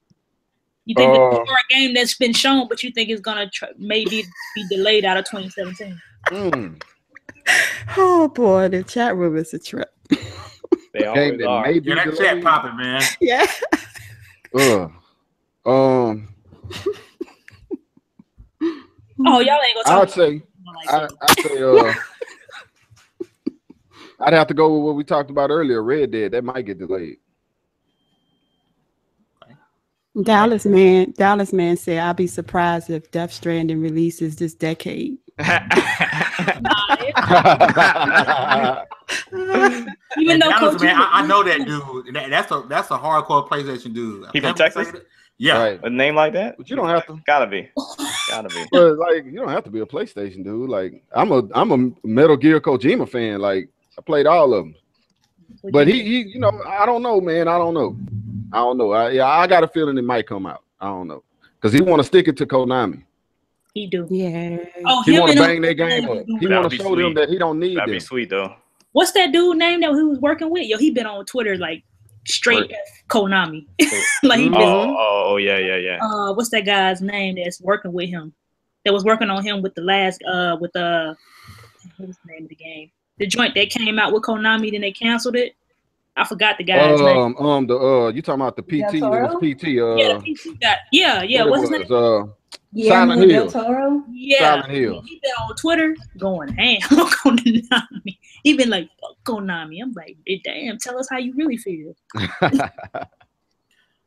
You think for a game that's been shown, but you think it's gonna maybe be delayed out of 2017? Oh boy, the chat room is a trip. They always are. Yeah, that chat popping, man. Yeah. Oh, y'all ain't gonna talk. I'd say I'd have to go with what we talked about earlier. Red Dead, that might get delayed. Dallas man said, "I'll be surprised if Death Stranding releases this decade." Even though Dallas, man, I know that dude. That's a hardcore PlayStation dude. He from Texas? Yeah, right. A name like that? But you don't have to. Gotta be. But like, you don't have to be a PlayStation dude. Like, I'm a Metal Gear Kojima fan. Like, I played all of them. But he you know, I don't know, man. I don't know. I got a feeling it might come out. I don't know, because he want to stick it to Konami. He do. Yeah. Oh, he want to bang their game up. He want to show them that he don't need That'd them. be sweet though. What's that dude name that he was working with? Yo, he been on Twitter like straight Konami. Like he been. Oh yeah. What's that guy's name that's working with him? That was working on him with the last what's the name of the game? The joint that came out with Konami, then they canceled it. I forgot the guy's name. You talking about the PT? It was PT. Yeah, the PT guy. Yeah. What's his name? Silent Hill. Yeah, Silent Hill. He been on Twitter going ham on Konami. He been like, fuck Konami. I'm like, damn, tell us how you really feel.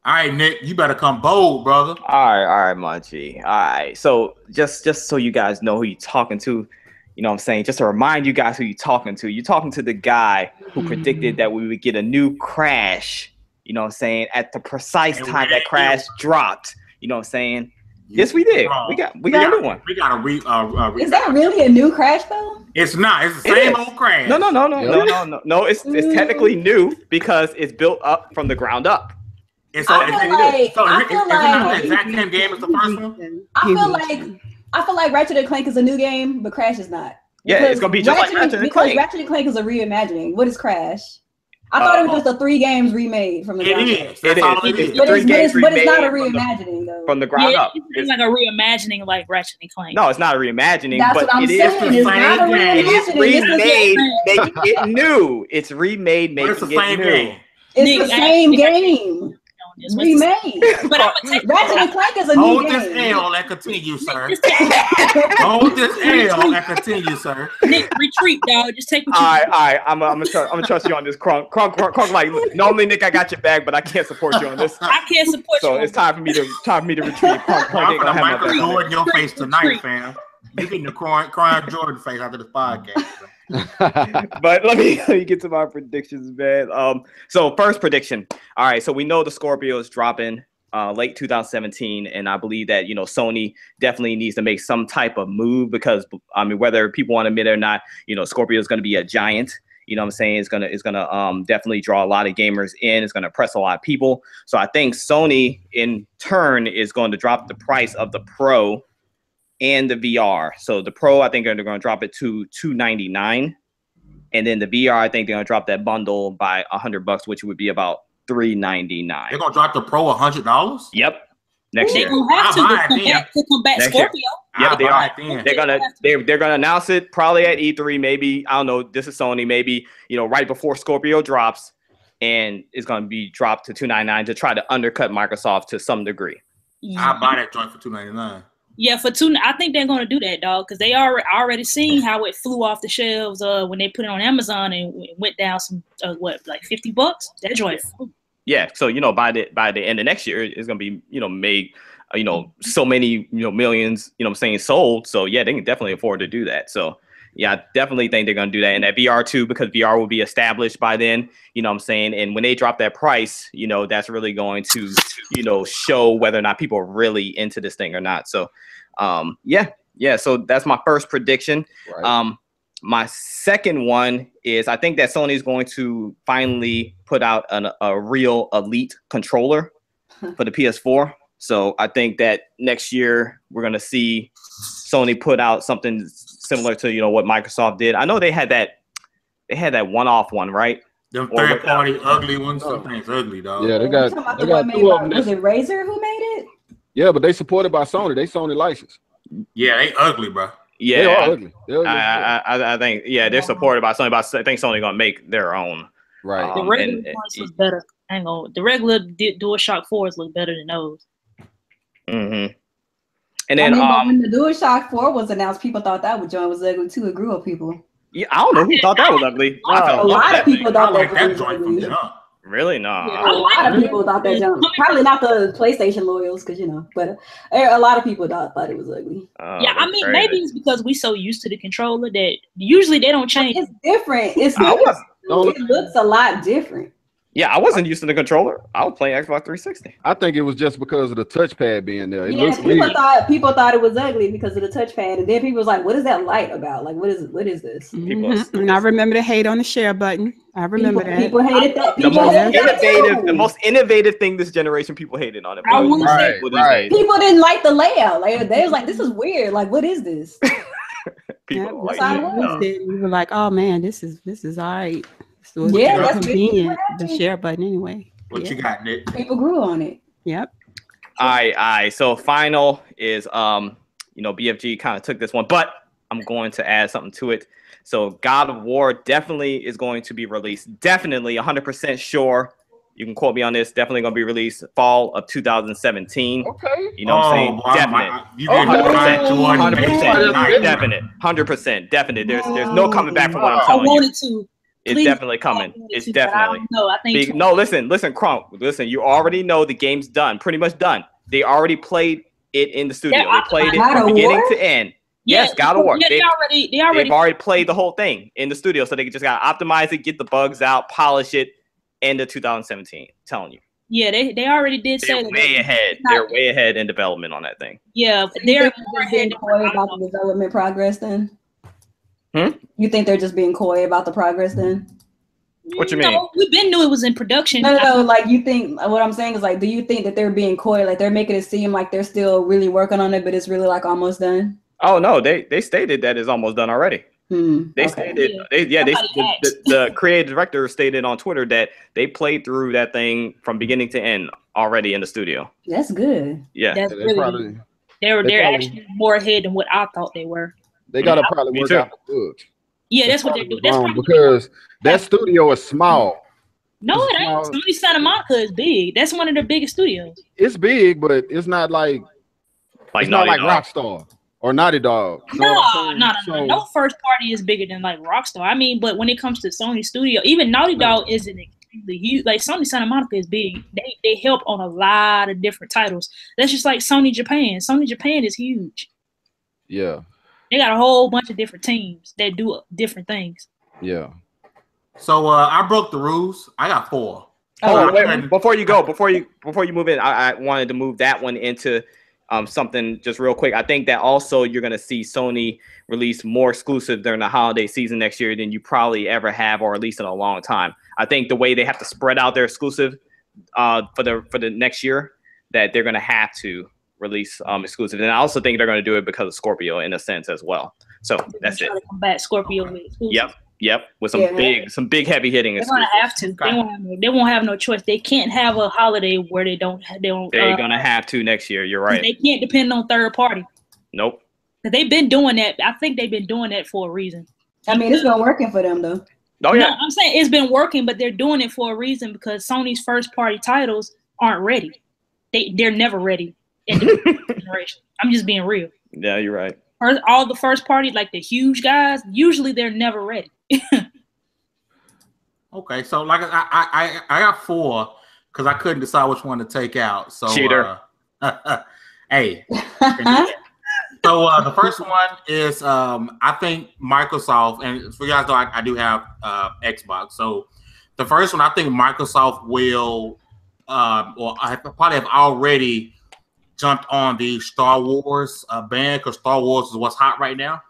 All right, Nick, you better come bold, brother. All right, Munchie. All right. So just so you guys know who you're talking to, you know what I'm saying? Just to remind you guys who you're talking to. You're talking to the guy who predicted that we would get a new Crash, you know what I'm saying, at the precise time that Crash dropped. You know what I'm saying? Yes, we did. We got a new one. We got a Is that really a new Crash though? It's not. It's the same old Crash. No. It's technically new because it's built up from the ground up. It's not the exact same game as the first one. I feel like Ratchet and Clank is a new game, but Crash is not. Yeah, it's gonna be just like Ratchet and Clank. Ratchet and Clank is a reimagining. What is Crash? I thought it was just the 3 games remade from the ground up. It is. But it's not a reimagining though. From the ground up. It's like a reimagining like Ratchet and Clank. No, it's not a reimagining. That's but what I'm saying. It's not a reimagining. It's remade, making it new. It's remade, making it new. It's the same game. Remade. But Ratchet and Clank is a new Hold game. this L and continue, sir. Hold this L and continue, sir. Nick, retreat, dog. Just take what you All right. I'm gonna trust you on this. Crunk. Like normally, Nick, I got your back, but I can't support you on this. I can't support you. So it's time for me to retreat. Crunk I'm gonna Michael Jordan your face tonight, fam. You getting the crying Jordan face after this podcast. But let me get to my predictions, man. So first prediction. All right, so we know the Scorpio is dropping late 2017, and I believe that Sony definitely needs to make some type of move because I mean, whether people want to admit it or not, Scorpio is going to be a giant. You know what I'm saying? It's gonna definitely draw a lot of gamers in. It's gonna press a lot of people. So I think Sony in turn is going to drop the price of the Pro and the VR. So the Pro, I think they're going to drop it to $299, and then the VR, I think they're going to drop that bundle by $100, which would be about $399. They're going to drop the Pro $100. Yep, next year. They're going to have to combat Scorpio. Yep, they are. They're gonna announce it probably at E3. Maybe I don't know. This is Sony. Maybe right before Scorpio drops, and it's gonna be dropped to $299 to try to undercut Microsoft to some degree. I'll buy that joint for $299. Yeah, I think they're gonna do that, dog, because they are already seen how it flew off the shelves when they put it on Amazon and it went down some like $50. That joint. Yeah, so by the end of next year, it's gonna be made so many millions sold. So yeah, they can definitely afford to do that. So yeah, I definitely think they're gonna do that. And that VR too, because VR will be established by then. And when they drop that price, that's really going to show whether or not people are really into this thing or not. So yeah. So that's my first prediction. Right. My second one is I think that Sony is going to finally put out a real Elite controller for the PS4. So I think that next year we're gonna see Sony put out something similar to what Microsoft did. I know they had that one-off one, right? Them third-party ugly ones. Some things ugly, dog. Yeah, they got two of them. Was it Razer who made it? Yeah, but they supported by Sony. They Sony license. Yeah, they ugly, bro. Yeah, they are ugly. I think they're supported by Sony, but I think Sony gonna make their own. Right. The regular ones look better. Hang on, the regular DualShock 4s look better than those. Mm-hmm. And then but when the DualShock 4 was announced, people thought that joint was ugly too. It grew on people. Yeah, I don't know who thought that was ugly. A lot of people thought that was ugly. Really? No. Yeah, a lot of people thought that jump. Probably not the PlayStation loyals, because but a lot of people thought it was ugly. Yeah, I mean, maybe it's because we so used to the controller that usually they don't change. It's different. It looks a lot different. Yeah, I wasn't used to the controller. I was playing Xbox 360. I think it was just because of the touchpad being there. It looks people thought it was ugly because of the touchpad, and then people was like, "What is that light about? Like, what is this?" Mm-hmm. And I remember the hate on the share button. I remember that. People hated that. The most innovative thing this generation, people hated on it. Right. People didn't like the layout. Like they was like, "This is weird. Like, what is this?" People we were like, "Oh man, this is all right." So that's convenient. The share button anyway. What you got, Nick? People grew on it. Yep. All right. So final is BFG kind of took this one, but I'm going to add something to it. So God of War definitely is going to be released. Definitely 100% sure. You can quote me on this. Definitely going to be released fall of 2017. Okay. You know what I'm saying? Definite. 100%. Definite. 100%. Definite. There's no coming back from what I'm telling you. I wanted to. It's definitely coming. It's definitely. No, I think. No, listen, Crunk. Listen, you already know the game's done. Pretty much done. They already played it in the studio. They played it from beginning to end. Yeah, yes, God of War. They've already played the whole thing in the studio, so they just got to optimize it, get the bugs out, polish it. End of 2017. I'm telling you. Yeah, they already did say that. Way ahead. They're way ahead in development on that thing. Yeah, they're being coy about the development progress then. You think they're just being coy about the progress then? What you mean? We've been knew it was in production. No. Like you think what I'm saying is like, do you think that they're being coy? Like they're making it seem like they're still really working on it, but it's really like almost done. Oh no, they stated that it's almost done already. They stated the creative director stated on Twitter that they played through that thing from beginning to end already in the studio. That's good. Yeah, that's really they're actually more ahead than what I thought they were. They gotta probably work out the bugs. Yeah, that's what they're doing. That's because that studio is small. No, it ain't. Sony Santa Monica is big. That's one of the biggest studios. It's big, but it's not like Rockstar or Naughty Dog. No. No first party is bigger than like Rockstar. I mean, but when it comes to Sony Studio, even Naughty Dog isn't extremely huge. Like Sony Santa Monica is big. They help on a lot of different titles. That's just like Sony Japan. Sony Japan is huge. Yeah. They got a whole bunch of different teams that do different things. Yeah. So I broke the rules. I got 4. Wait, before you move in, I wanted to move that one into something just real quick. I think that also you're going to see Sony release more exclusive during the holiday season next year than you probably ever have, or at least in a long time. I think the way they have to spread out their exclusive for the next year, that they're going to have to release exclusive, and I also think they're going to do it because of Scorpio in a sense as well. So that's it. Combat Scorpio with exclusive. Yep, with some big heavy hitting. They're gonna have to. They won't have no choice. They can't have a holiday where they don't. They're gonna have to next year. You're right. They can't depend on third party. Nope. They've been doing that. I think they've been doing that for a reason. I mean, it's been working for them though. Oh yeah. No, I'm saying it's been working, but they're doing it for a reason because Sony's first party titles aren't ready. They're never ready in the generation. I'm just being real. Yeah, you're right. All the first party, like the huge guys, usually they're never ready. Okay, so like I got 4 because I couldn't decide which one to take out. So cheater. Hey. So the first one is I think Microsoft, and for you guys know I do have Xbox. So the first one I think Microsoft will or I probably have already jumped on the Star Wars band because Star Wars is what's hot right now.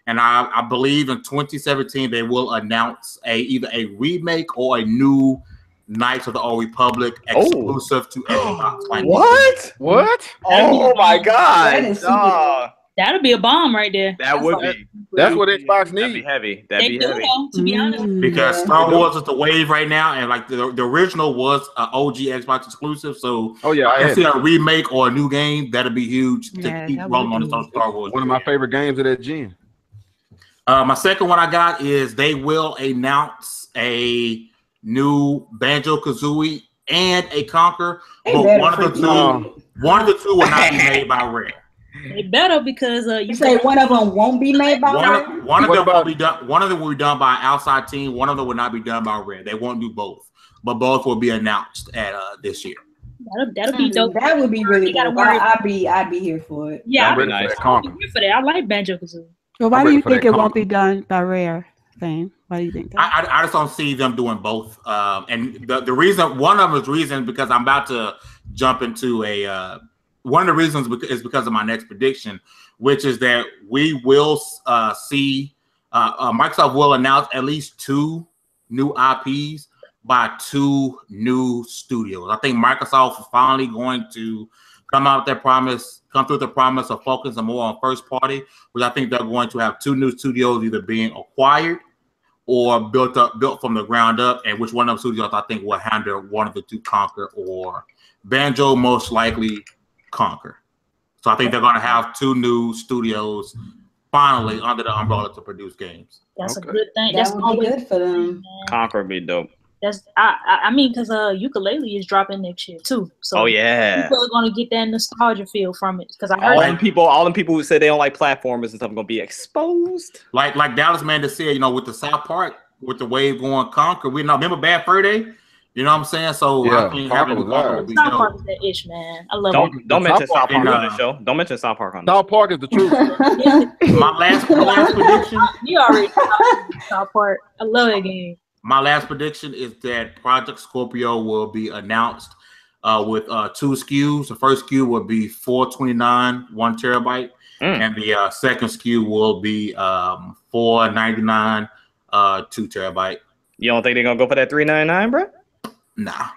And I believe in 2017 they will announce either a remake or a new Knights of the Old Republic exclusive to Xbox. Like, what? Oh my God! That is super That'll be a bomb right there. That would be. That's what Xbox That'd be needs. heavy. That'd be heavy. Though, to be honest. Because Star Wars is the wave right now, and like the original was an OG Xbox exclusive. So I can see a remake or a new game. That'd be huge to keep rolling on the Star Wars. One of my favorite games of that gen. My second one I got is they will announce a new Banjo-Kazooie and a Conquer, but one of the two will not be made by Rare. They better, because you say one of them won't be made by Rare. One of them will be done. One of them will be done by an outside team. One of them will not be done by Rare. They won't do both, but both will be announced at this year. That'll be dope. That would be really dope. I'd be here for it. Yeah, I'm ready for that Conquer. I'm here for that. I like Banjo-Kazooie. Well, why do you think it won't be done by Rare? Fame? Why do you think that? I just don't see them doing both. And the reason, one of the reasons, because I'm about to jump into a. One of the reasons is because of my next prediction, which is that we will see Microsoft will announce at least 2 new IPs by 2 new studios. I think Microsoft is finally going to come through the promise of focusing more on first party, which I think they're going to have 2 new studios either being acquired or built from the ground up, and which one of the studios I think will handle one of the 2, Conquer or Banjo, most likely Conquer. So I think they're going to have 2 new studios finally under the umbrella to produce games. That's a good thing. That's good for them. Conquer would be dope. That's I mean, because Yooka-Laylee is dropping next year too. So people are gonna get that nostalgia feel from it. Because I heard all them people who said they don't like platformers and stuff are gonna be exposed. Like Dallas Manda said, with the South Park, with the wave going Conquer, remember Bad Fur Day? You know what I'm saying? So I think having South Park is that ish, man. I love it. Don't mention South Park on the show. Don't mention South Park on the show. South Park is the truth. My last prediction. You already know South Park. I love that game. My last prediction is that Project Scorpio will be announced with 2 SKUs. The first SKU will be $429, 1 terabyte, and the second SKU will be $499, 2 terabyte. You don't think they're gonna go for that $399, bro? Nah.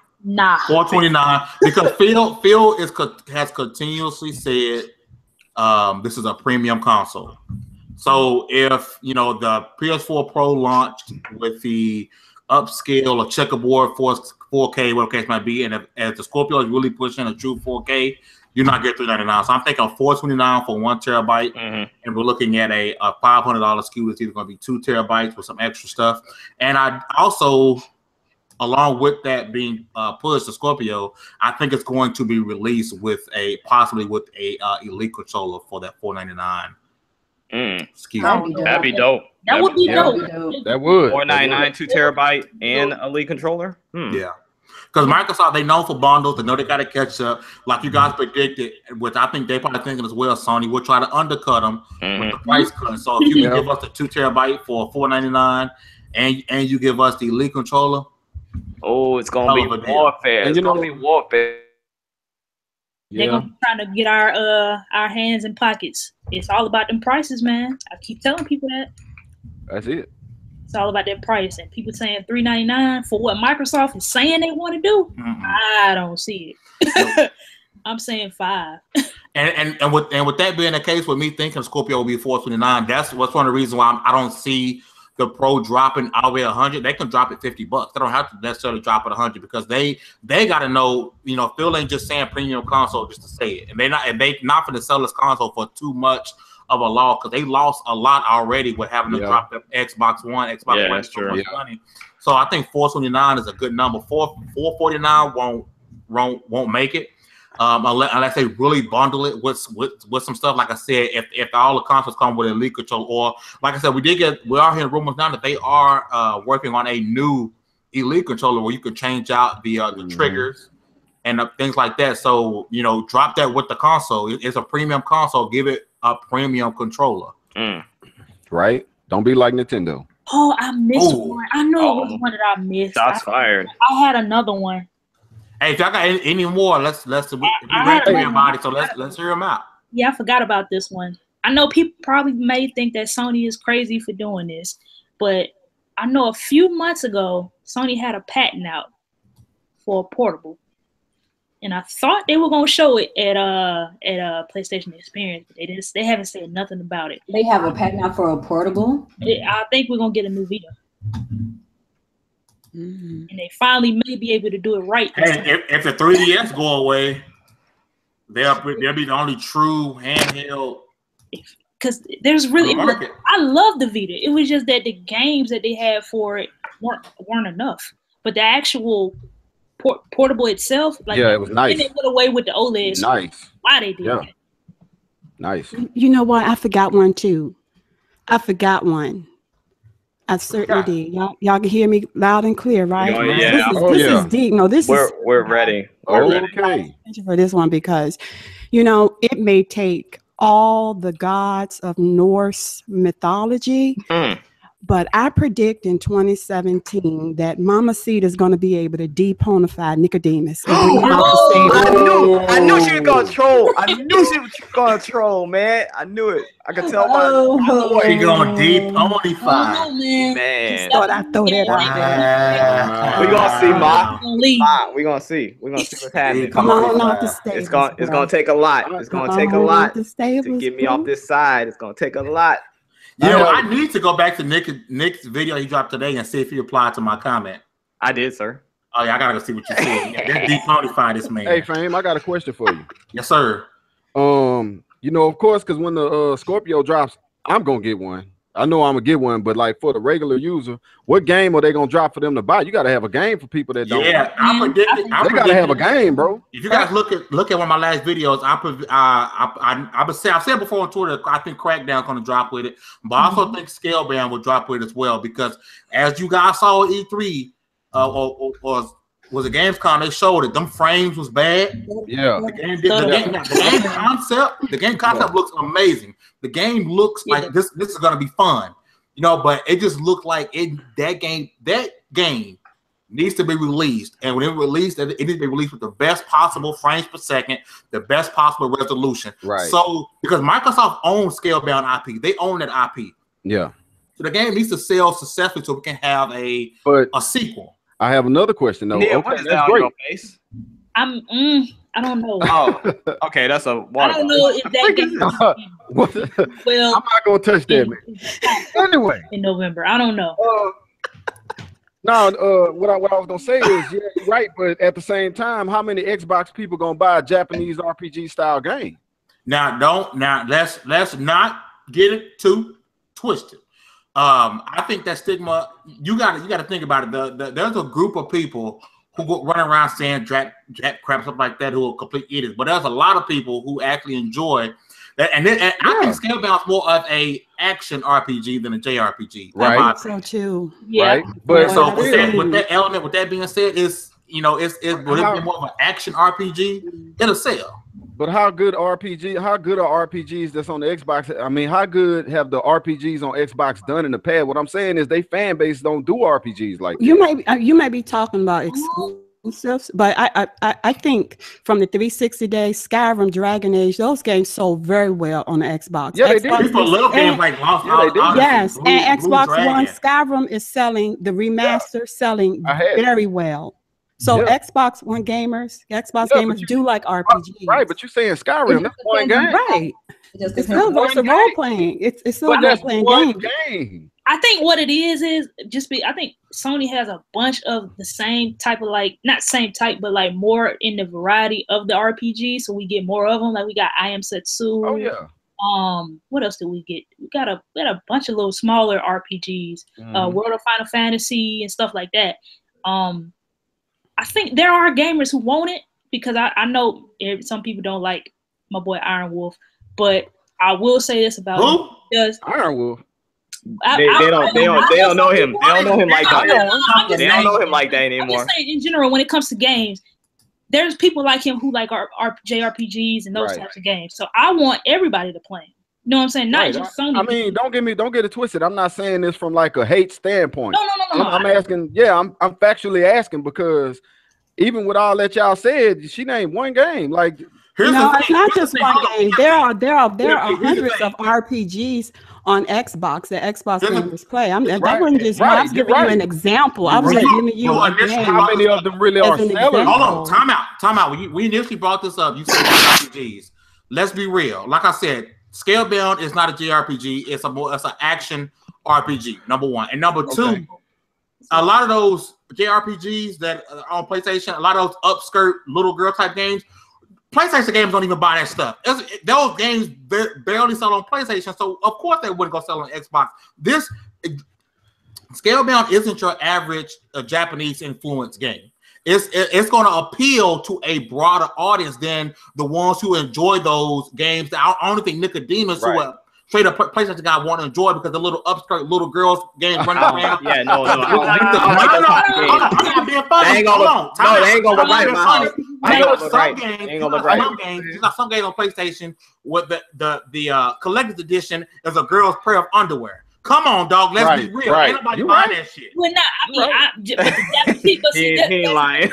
$429 because Phil has continuously said this is a premium console. So if the PS4 Pro launched with the upscale or checkerboard 4K, whatever case might be, and if the Scorpio is really pushing a true 4K, you're not getting $399. So I'm thinking $429 for 1 terabyte, and we're looking at a $500 SKU. It's either going to be 2 terabytes with some extra stuff. And I also, along with that being pushed to Scorpio, I think it's going to be released possibly with a Elite controller for that $499. That'd be dope. That would be dope. That would. $499, 2 terabyte, and Elite controller. Yeah. Because Microsoft, they know for bundles. They know they got to catch up. Like you guys predicted, which I think they probably thinking as well, Sony will try to undercut them with the price cut. So if you can give us the 2 terabyte for $499 and you give us the Elite controller. Oh, it's going to be warfare. It's going to be warfare. They're gonna be trying to get our hands in pockets. It's all about them prices, man. I keep telling people that. That's it. It's all about that price, and people saying $399 for what Microsoft is saying they want to do. I don't see it. I'm saying $5. And with that being the case, with me thinking Scorpio will be $429, that's what's one of the reasons why I don't see the Pro dropping all the way $100. They can drop it $50. They don't have to necessarily drop it $100 because they got to know, Phil ain't just saying premium console just to say it, and they not going to sell this console for too much of a loss because they lost a lot already with having to drop the Xbox One, Xbox One so much money. So I think $429 is a good number. $449 won't make it. Unless they really bundle it with some stuff. Like I said, if all the consoles come with Elite control, or like I said, we are hearing rumors now that they are working on a new Elite controller where you can change out the triggers and things like that. So drop that with the console. It's a premium console. Give it a premium controller. Right? Don't be like Nintendo. Oh, I missed one. I know it was one that I missed. Shots fired. I had another one. Hey, if y'all got any more, let's ready for everybody. So let's hear them out. Yeah, I forgot about this one. I know people probably may think that Sony is crazy for doing this, but I know a few months ago Sony had a patent out for a portable, and I thought they were gonna show it at PlayStation Experience. But they haven't said nothing about it. They have a patent out for a portable. I think we're gonna get a new Vita. And they finally may be able to do it right. Hey, if the 3DS go away, they'll be the only true handheld. Because there's really, I love the Vita. It was just that the games that they had for it weren't enough. But the actual portable itself, like, yeah, it was nice. They went away with the OLED. Nice. Why they did that? Nice. You know what? I forgot one too. I certainly did. Y'all can hear me loud and clear, right? This is deep. No, we're ready. Okay. For this one, because it may take all the gods of Norse mythology, but I predict in 2017 that Mama Seed is going to be able to deponify Nicodemus. I knew she was gonna troll. I knew she was gonna troll, man. I knew it. I could tell by she gonna deponify. Man, thought I'd throw that out there. We gonna see, Ma. We gonna see. We're gonna see what's happening. Come on off the stage. It's gonna take a lot. It's gonna take a lot to get me off this side. It's gonna take a lot. I need to go back to Nick's video he dropped today and see if he applied to my comment. I did, sir. Oh yeah, I gotta go see what you said. Let's deponify this man. Hey, Fame, I got a question for you. Yes, sir. Of course, because when the Scorpio drops, I'm gonna get one. I know I'm gonna get one, but like for the regular user, what game are they gonna drop for them to buy? You gotta have a game for people that don't. Yeah, I predicted. They gotta have a game, bro. If you guys look at one of my last videos, I've said before on Twitter, I think Crackdown's gonna drop with it, but I also think Scalebound will drop with it as well, because as you guys saw at E3, or was it Gamescom, they showed it. Them frames was bad. Yeah. The game concept looks amazing. The game looks like this is gonna be fun, but it just looked like that game needs to be released. And when it released, it needs to be released with the best possible frames per second, the best possible resolution. Right. So because Microsoft owns Scalebound IP, they own that IP. Yeah. So the game needs to sell successfully so we can have a sequel. I have another question though. Yeah, what is that on your face? I don't know. Oh, okay, that's a water. I don't know if that game. Well, I'm not gonna touch that, man. Anyway, in November, I don't know. What I was gonna say is, yeah, you're right, but at the same time, how many Xbox people gonna buy a Japanese RPG style game? Let's not get it too twisted. I think that stigma, you got to think about it. There's a group of people who go run around saying jack crap, stuff like that, who are complete idiots. But there's a lot of people who actually enjoy that. And I think Scalebound's more of a action RPG than a JRPG. Right. So too. Yeah. Right. But so with that being said, it's would it be more of an action RPG? It'll sell. But how good are RPGs that's on the Xbox? I mean, how good have the RPGs on Xbox done in the past? What I'm saying is they fan base don't do RPGs like that. You may be talking about exclusives, but I think from the 360 days, Skyrim, Dragon Age, those games sold very well on the Xbox. Yeah, they did. For little games like Lost Yes, and Xbox One, Skyrim is selling the remaster, selling very well. So Xbox One gamers, do like RPGs. Right, but you're saying Skyrim, that's one game. Right. It's still a role playing. It's still a role playing game. I think what it is I think Sony has a bunch of the same type of, like, not same type, but like more in the variety of the RPG. So we get more of them. Like we got I Am Setsu. Oh yeah. What else did we get? We got a bunch of little smaller RPGs, World of Final Fantasy and stuff like that. I think there are gamers who want it, because I know some people don't like my boy Iron Wolf, but I will say this about him. Iron Wolf. They don't know him. They don't know him like that. They don't know him like that anymore. I'm just saying, in general, when it comes to games, there's people like him who like our JRPGs and those types of games. So I want everybody to play them. You know what I'm saying? Not just Sony. I mean, don't get it twisted. I'm not saying this from like a hate standpoint. No. I'm asking. Yeah, I'm factually asking, because even with all that y'all said, she named one game. Like, it's not just one game. There are hundreds of RPGs on Xbox. The Xbox gamers play. That Right, wasn't just right, I was giving you an example. I was just giving you a game. How many of them really are an sellers? example. Hold on, time out. We initially brought this up. You said RPGs. Let's be real. Like I said, Scalebound is not a JRPG. It's an action RPG. Number one, and number two, a lot of those JRPGs that are on PlayStation, a lot of those upskirt little girl type games, PlayStation games don't even buy that stuff. Those games barely sell on PlayStation, so of course they wouldn't go sell on Xbox. This Scalebound isn't your average Japanese influence game. It's going to appeal to a broader audience than the ones who enjoy those games. I don't think Nicodemus, who are straight up PlayStation guy, want to enjoy because the little upskirt little girls games running around. Yeah, no. I'm not being funny. They ain't gonna right my some games on PlayStation with the collector's edition is a girl's pair of underwear. Come on, dog. Let's be real. Ain't nobody buying that shit. Well, but the Japanese people, he ain't lying.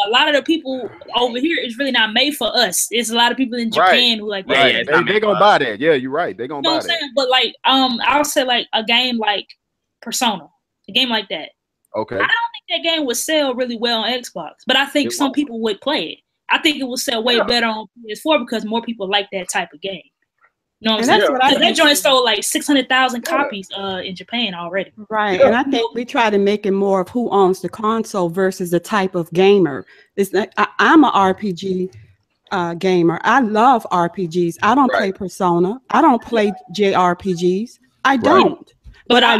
A lot of the people over here is really not made for us. It's a lot of people in Japan who like they gonna buy that. Yeah, you're right. They gonna buy that. Saying? But like, I'll say like a game like Persona, a game like that. Okay. I don't think that game would sell really well on Xbox, but I think some people would play it. I think it would sell way better on PS4 because more people like that type of game. You know what I'm saying? Because that joint sold like 600,000 copies in Japan already. Right, and I think we try to make it more of who owns the console versus the type of gamer. It's like, I'm an RPG gamer. I love RPGs. I don't play Persona. I don't play JRPGs. I don't. But I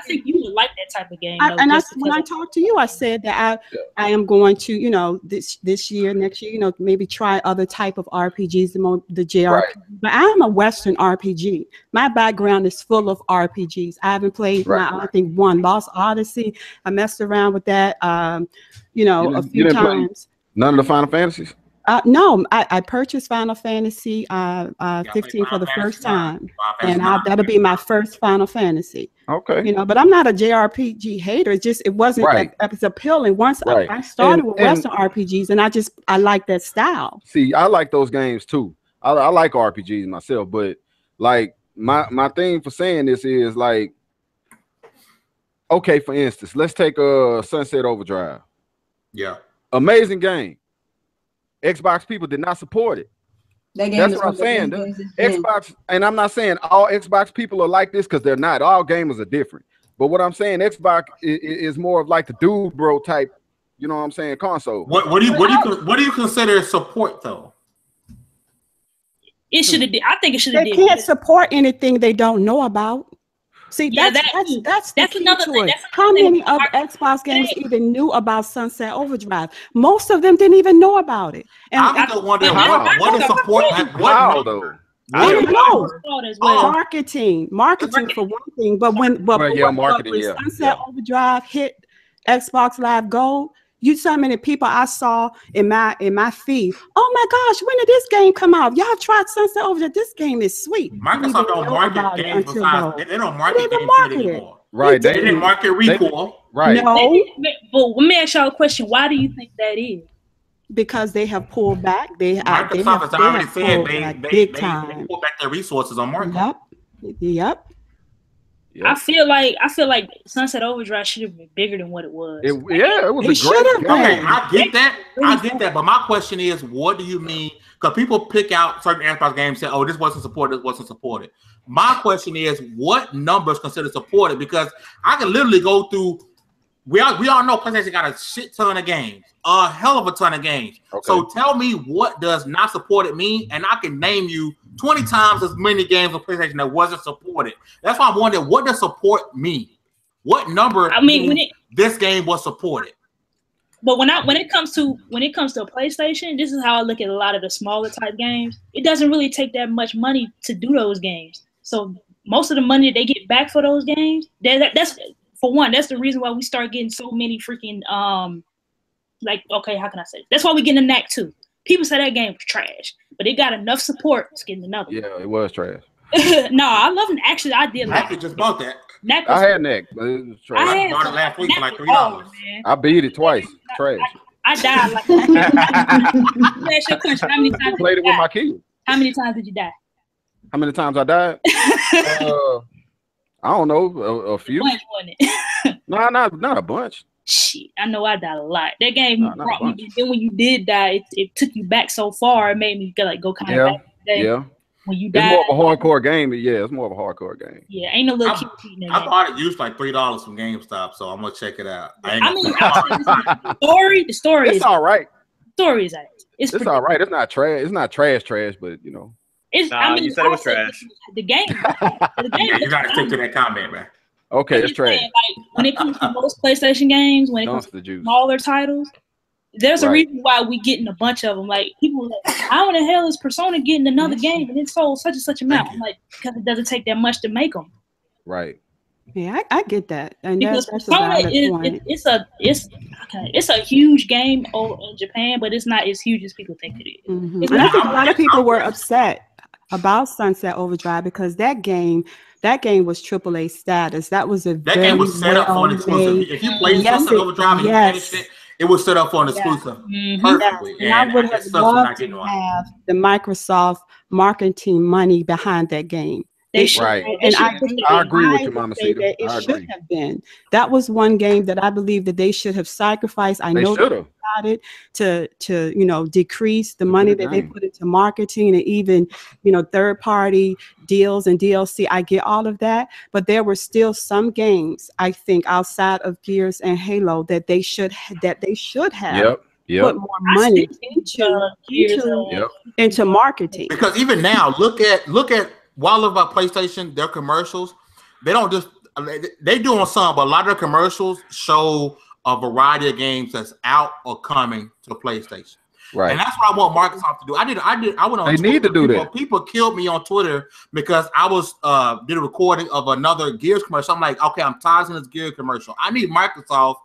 think you would like that type of game. When I talked to you, I said that I am going to, this year, next year, maybe try other type of RPGs, the JRPG. Right. But I'm a Western RPG. My background is full of RPGs. I haven't played, I think, one Lost Odyssey. I messed around with that, a few times. None of the Final Fantasies? No, I purchased Final Fantasy 15 for the first time, and that'll be my first Final Fantasy. Okay, but I'm not a JRPG hater. It wasn't as appealing. Once I started with Western RPGs, and I like that style. See, I like those games too. I like RPGs myself, but like my thing for saying this is like, okay, for instance, let's take Sunset Overdrive. Yeah, amazing game. Xbox people did not support it. That's what I'm saying. Xbox, and I'm not saying all Xbox people are like this because they're not. All gamers are different. But what I'm saying, Xbox is more of like the dude bro type. You know what I'm saying? Console. What do you consider support though? It should have. I think it should have. They can't support anything they don't know about. See, that's another thing. How many of Xbox games even knew about Sunset Overdrive? Most of them didn't even know about it. And I'm still wondering what is support? Wow, though. I don't know. Marketing for one thing, but when Sunset Overdrive hit Xbox Live Gold, you saw many people I saw in my feed. Oh my gosh, when did this game come out? Y'all tried Sunset Overdrive. This game is sweet. Microsoft don't market games besides they don't market games anymore. Right. They didn't market Recoil. Right. No. But let me ask y'all a question. Why do you think that is? Because they have pulled back. Microsoft has already said they pulled back their resources on marketing. Yep. I feel like Sunset Overdrive should have been bigger than what it was. It was a great game. Okay, I get that. But my question is, what do you mean? Because people pick out certain Xbox games and say, "Oh, this wasn't supported. This wasn't supported." My question is, what numbers considered supported? Because I can literally go through. We all know PlayStation got a shit ton of games, a hell of a ton of games. Okay. So tell me what does not supported mean, and I can name you 20 times as many games on PlayStation that wasn't supported. That's why I'm wondering, what does support mean? What number? This game was supported. But when it comes to a PlayStation, this is how I look at a lot of the smaller type games. It doesn't really take that much money to do those games. So most of the money they get back for those games, that's for one, that's the reason why we start getting so many freaking okay, how can I say? That's why we getting a Knack 2. People say that game was trash, but it got enough support to get another. Yeah, it was trash. No, I love it. Actually, I did like it. Just bought that. I had Knack, but it was trash. I bought it last week for like $3. I beat it twice. Trash. I died like that. Ask your question. How many times played it with my kids. How many times did you die? How many times I died? I don't know, a few. Bunch, wasn't it? No, not a bunch. Shit, I know I died a lot. That game brought me. bunch. Then when you did die, it took you back so far. It made me go kind of back. Yeah. When you It's died, more of a hardcore game. Yeah, it's more of a hardcore game. Yeah, ain't no little kid cheating in I there. bought it used like $3 from GameStop, so I'm gonna check it out. I mean, the story It's is all right. Story is It's all right. It's not trash. It's not trash, but you know. It's. I mean, you said it was trash. The game. The game. Yeah, you gotta stick to that comment, man. Okay, it's trash. Saying, like, when it comes to most PlayStation games, when it comes to smaller titles, there's a reason why we getting a bunch of them. Like people, like, how in the hell is Persona getting another game and it sold such and such amount? I'm like, because it doesn't take that much to make them. Right. Yeah, I get that. And because that's Persona a valid point. it's a huge game in Japan, but it's not as huge as people think it is. Mm-hmm. And I think a lot of people were upset about Sunset Overdrive because that game was AAA status. That was that game was set up for an exclusive. If you played Sunset Overdrive and you finished it, it was set up for an exclusive perfectly. And I would have loved to have the Microsoft marketing money behind that game. They should. Right. And I agree with you, Mama Cedar. It should have been. That was one game that I believe that they should have sacrificed. I know they got it to decrease the money that they put into marketing and even third party deals and DLC. I get all of that, but there were still some games I think outside of Gears and Halo that they should have put more money into marketing. Because even now, look at while about PlayStation, their commercials, they don't just they doing some, but a lot of their commercials show a variety of games that's out or coming to PlayStation. Right. And that's what I want Microsoft to do. I went on They Twitter. need to do that. People killed me on Twitter because I was did a recording of another Gears commercial. I'm like, okay, I'm tired of this Gears commercial. I need Microsoft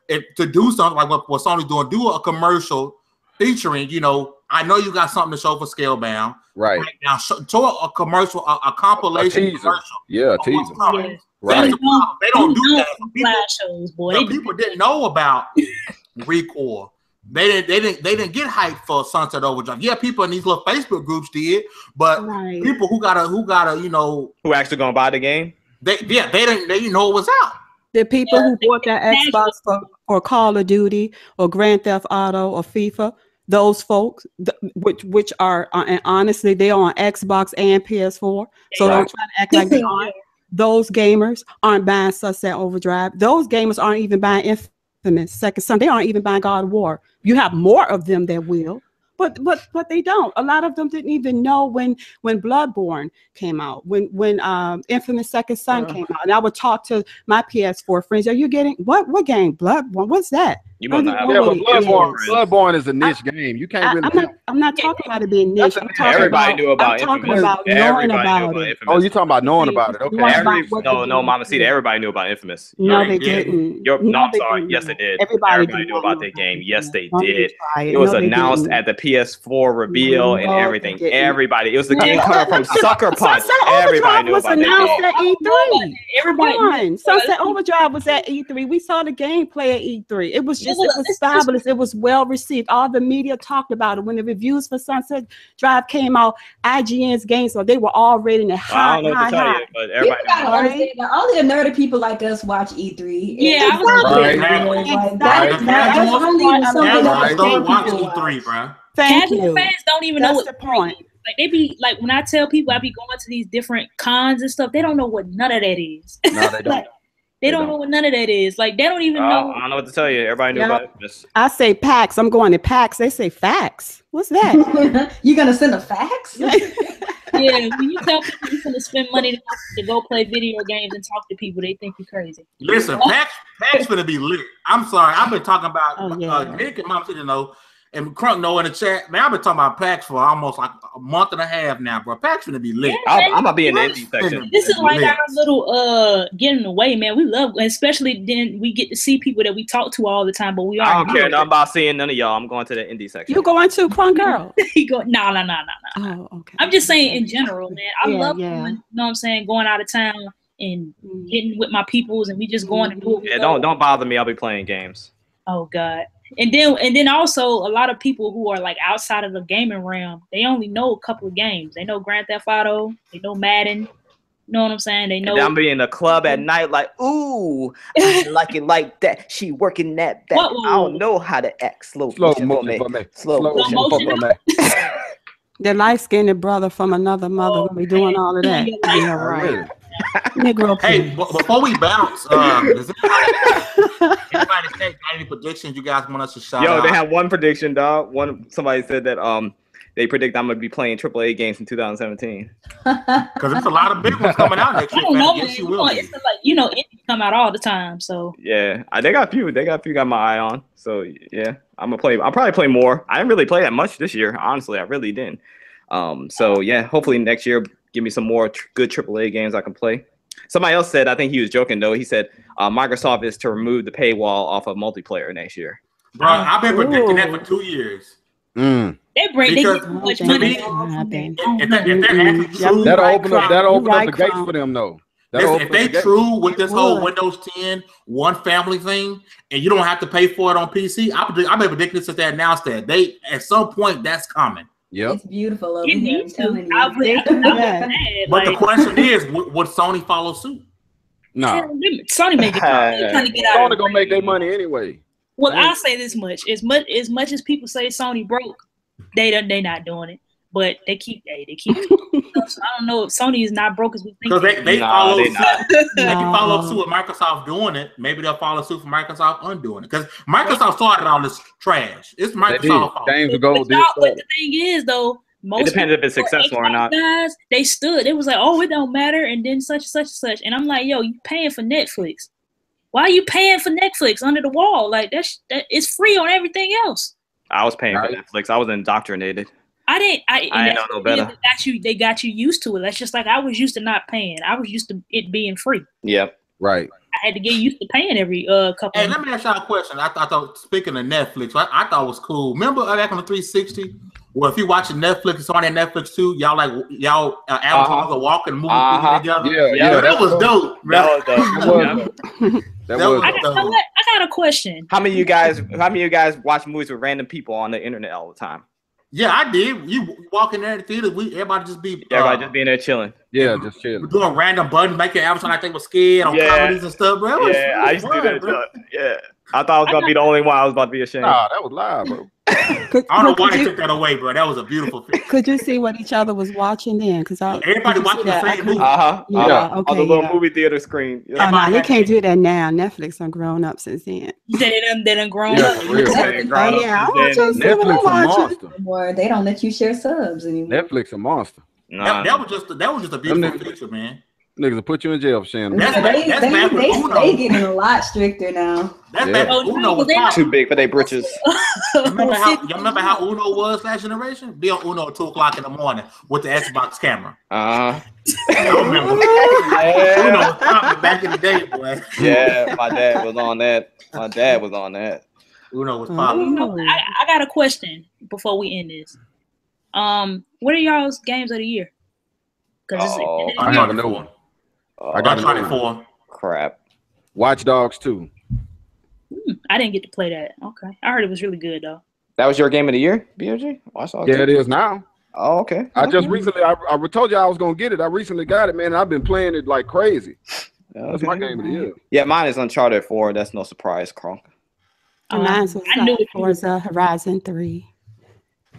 to do something like what Sony's doing. Do a commercial featuring, I know you got something to show for Scalebound. Right. Now, show a commercial, a compilation commercial. Yeah, a teaser. Yes. Right. They don't do that. People didn't know about Recoil. They didn't get hyped for Sunset Overdrive. Yeah, people in these little Facebook groups did, but people who actually gonna buy the game. They didn't know it was out. The people who bought their Xbox for Call of Duty or Grand Theft Auto or FIFA, those folks, which are, and honestly, they're on Xbox and PS4. So don't try to act like they aren't. Those gamers aren't buying Sunset Overdrive. Those gamers aren't even buying Infamous Second Son. They aren't even buying God of War. You have more of them that will. But they don't. A lot of them didn't even know when Bloodborne came out, when Infamous Second Son came out. And I would talk to my PS4 friends. Are you getting what game? Bloodborne? What's that? You must not have Bloodborne is a niche game. You can't really. I'm not talking about it being niche. Everybody knew about Infamous. I'm talking about knowing about it. Oh, you're talking about knowing about it. Okay. No, Mama Cedar. Everybody knew about Infamous. No, they didn't. I'm sorry. Yes, they did. Everybody knew about that game. Yes, they did. It was announced at the PS4 reveal and everything. Everybody. It was the game coming from Sucker Punch. Everybody knew about that game. At E3. Everybody. Sunset Overdrive was at E3. We saw the gameplay at E3. It was fabulous. It was well received. All the media talked about it. When the reviews for Sunset Drive came out, IGN's games, so they were all rating it high. I don't know what to tell you, but everybody knows. Only the nerdy people like us watch E3. Yeah, that's only something that don't watch E3, bro. Casual fans don't even know what the point. Like they be like, when I tell people I be going to these different cons and stuff, they don't know what none of that is. No, they don't. They don't know what none of that is. Like they don't even know. I don't know what to tell you. Everybody knew about it. I say PAX. I'm going to PAX. They say fax. What's that? You gonna send a fax? Yeah, when you tell people you're gonna spend money to go play video games and talk to people, they think you're crazy. Listen, PAX gonna be lit. I'm sorry. I've been talking about Nick and Mom City know. And Crunk know in the chat, man, I've been talking about PAX for almost like a month and a half now, bro. PAX gonna be lit. I'm gonna be in the indie section. This is like our little getting away, man. We love, especially then we get to see people that we talk to all the time, but we are. I don't care nothing about seeing none of y'all. I'm going to the indie section. You going to Crunk Girl? He go no. Oh, okay. I'm just saying in general, man. I love going, you know what I'm saying, going out of town and getting with my peoples, and we just going and doing. Yeah, don't bother me. I'll be playing games. Oh God. And then also a lot of people who are like outside of the gaming realm, they only know a couple of games. They know Grand Theft Auto, they know Madden, You know what I'm saying? They know. And I'm be in the club at night, like, ooh, I like it like that. She working that back. I don't know how to act. Slow motion for me. Slow motion for me. The light-skinned brother from another mother will be doing all of that. Yeah, right. Negro. Hey, before we bounce, does anybody got any predictions you guys want us to shout out? Yo, they have one prediction, dog. Somebody said that they predict I'm gonna be playing AAA games in 2017. Because there's a lot of big ones coming out next year. Yes, you will. It's like, you know, it come out all the time. So yeah, they got a few. They got a few. Got my eye on. So yeah, I'll probably play more. I didn't really play that much this year. Honestly, I really didn't. So yeah, hopefully next year give me some more good AAA games I can play. Somebody else said, I think he was joking though. He said Microsoft is to remove the paywall off of multiplayer next year. Bro, I've been predicting that for 2 years. They get too much money. That'll open up the gates for them though. If they true with this whole Windows 10 one family thing, and you don't have to pay for it on PC, I've been predicting since they announced that. At some point that's coming. Yep. It's beautiful over here. I'm telling you. But the question is, would Sony follow suit? No. Sony make it. Sony gonna make their money anyway. Well, I'll say this much: as much as people say Sony broke, they not doing it. But they keep. So I don't know if Sony is not broke as we think. Because they follow suit. If you follow suit with Microsoft doing it, maybe they'll follow suit for Microsoft undoing it. Because Microsoft started all this trash. It's Microsoft's fault. But the thing is, though, it depends if it's successful or not. Guys, they stood. It was like, oh, it don't matter, and then such and such and such. And I'm like, yo, you paying for Netflix? Why are you paying for Netflix under the wall? Like that it's free on everything else. I was paying for Netflix. I was indoctrinated. I didn't know no better. They got you used to it. That's just like I was used to not paying. I was used to it being free. Yep. Right. I had to get used to paying every couple. Hey, let me ask y'all a question. I thought speaking of Netflix, I thought it was cool. Remember back on the 360? Well, if you watching Netflix, it's on that Netflix too. Y'all avatars are walking, moving together. Yeah, that was dope. That was dope. I got a question. How many of you guys watch movies with random people on the internet all the time? Yeah, I did. You walk in there in the theater, everybody just be just being there chilling. Yeah, just chilling. We're doing random buttons, making avatar like they were scared on comedies and stuff, bro. I used to do that. Bro. Yeah, I thought I was gonna be the only one. I was about to be ashamed. Nah, that was live, bro. I don't know why they took that away, bro. That was a beautiful thing. Could you see what each other was watching then? Because everybody watching the same movie. Yeah, okay. On the little movie theater screen. Yeah. Oh no, they can't do that now. Netflix done grown up since then. You said they done grown up. I want you to see what I'm watching. They don't let you share subs anymore. Netflix a monster. That was just a beautiful feature, man. Niggas will put you in jail for sharing. They getting a lot stricter now. That's back when Uno was too big for their britches. Remember how Uno was last generation? Be on Uno at 2:00 in the morning with the Xbox camera. I remember. Uno was popping back in the day, boy. Yeah, my dad was on that. Uno was popping. I got a question before we end this. What are y'all's games of the year? I got another one. I got 24. Crap. Watch Dogs 2. I didn't get to play that. Okay. I heard it was really good though. That was your game of the year, BFG? Watch Dogs 2? Yeah, it is now. Oh, okay. I just recently, I told you I was going to get it. I recently got it, man. And I've been playing it like crazy. Okay. That's my game of the year. Yeah, mine is Uncharted 4. That's no surprise, Kronk. Mine's Forza Horizon 3.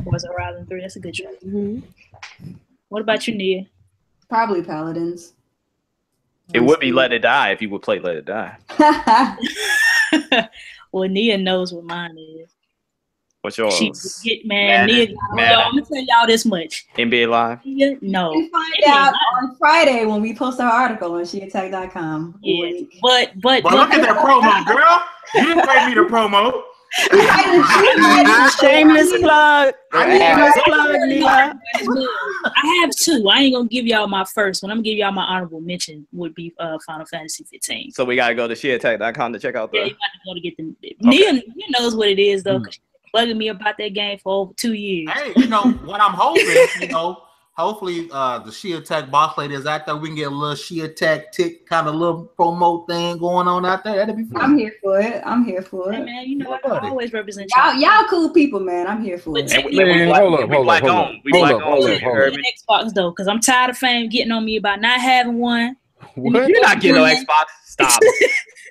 Forza Horizon 3. That's a good choice. Mm-hmm. What about you, Nia? Probably Paladins. It would be Let It Die if you would play Let It Die. Well, Nia knows what mine is. What's yours? Nia, I'm gonna tell y'all this much. NBA Live? Nia, no. We find out on Friday when we post our article on SheAttack.com. Yeah, but look at that promo, girl. You didn't pay me the promo. Shameless plug. Nia. I have two. I ain't gonna give y'all my first one. I'm gonna give y'all my honorable mention would be Final Fantasy 15. So we gotta go to SheAttack.com to check out the. Yeah, you got to go to get them. Okay. Nia knows what it is though, because she's bugging me about that game for over 2 years. Hey, what I'm hoping, hopefully the Shea Tech boss lady is out there. We can get a little Shea Tech tick kind of little promo thing going on out there. That'd be fun. I'm here for it. Hey, man, you know I always represent y'all cool people, man. I'm here for it. Hold up. We black owned Xbox though, because I'm tired of fame getting on me about not having one. What? You're not getting no Xbox. Stop.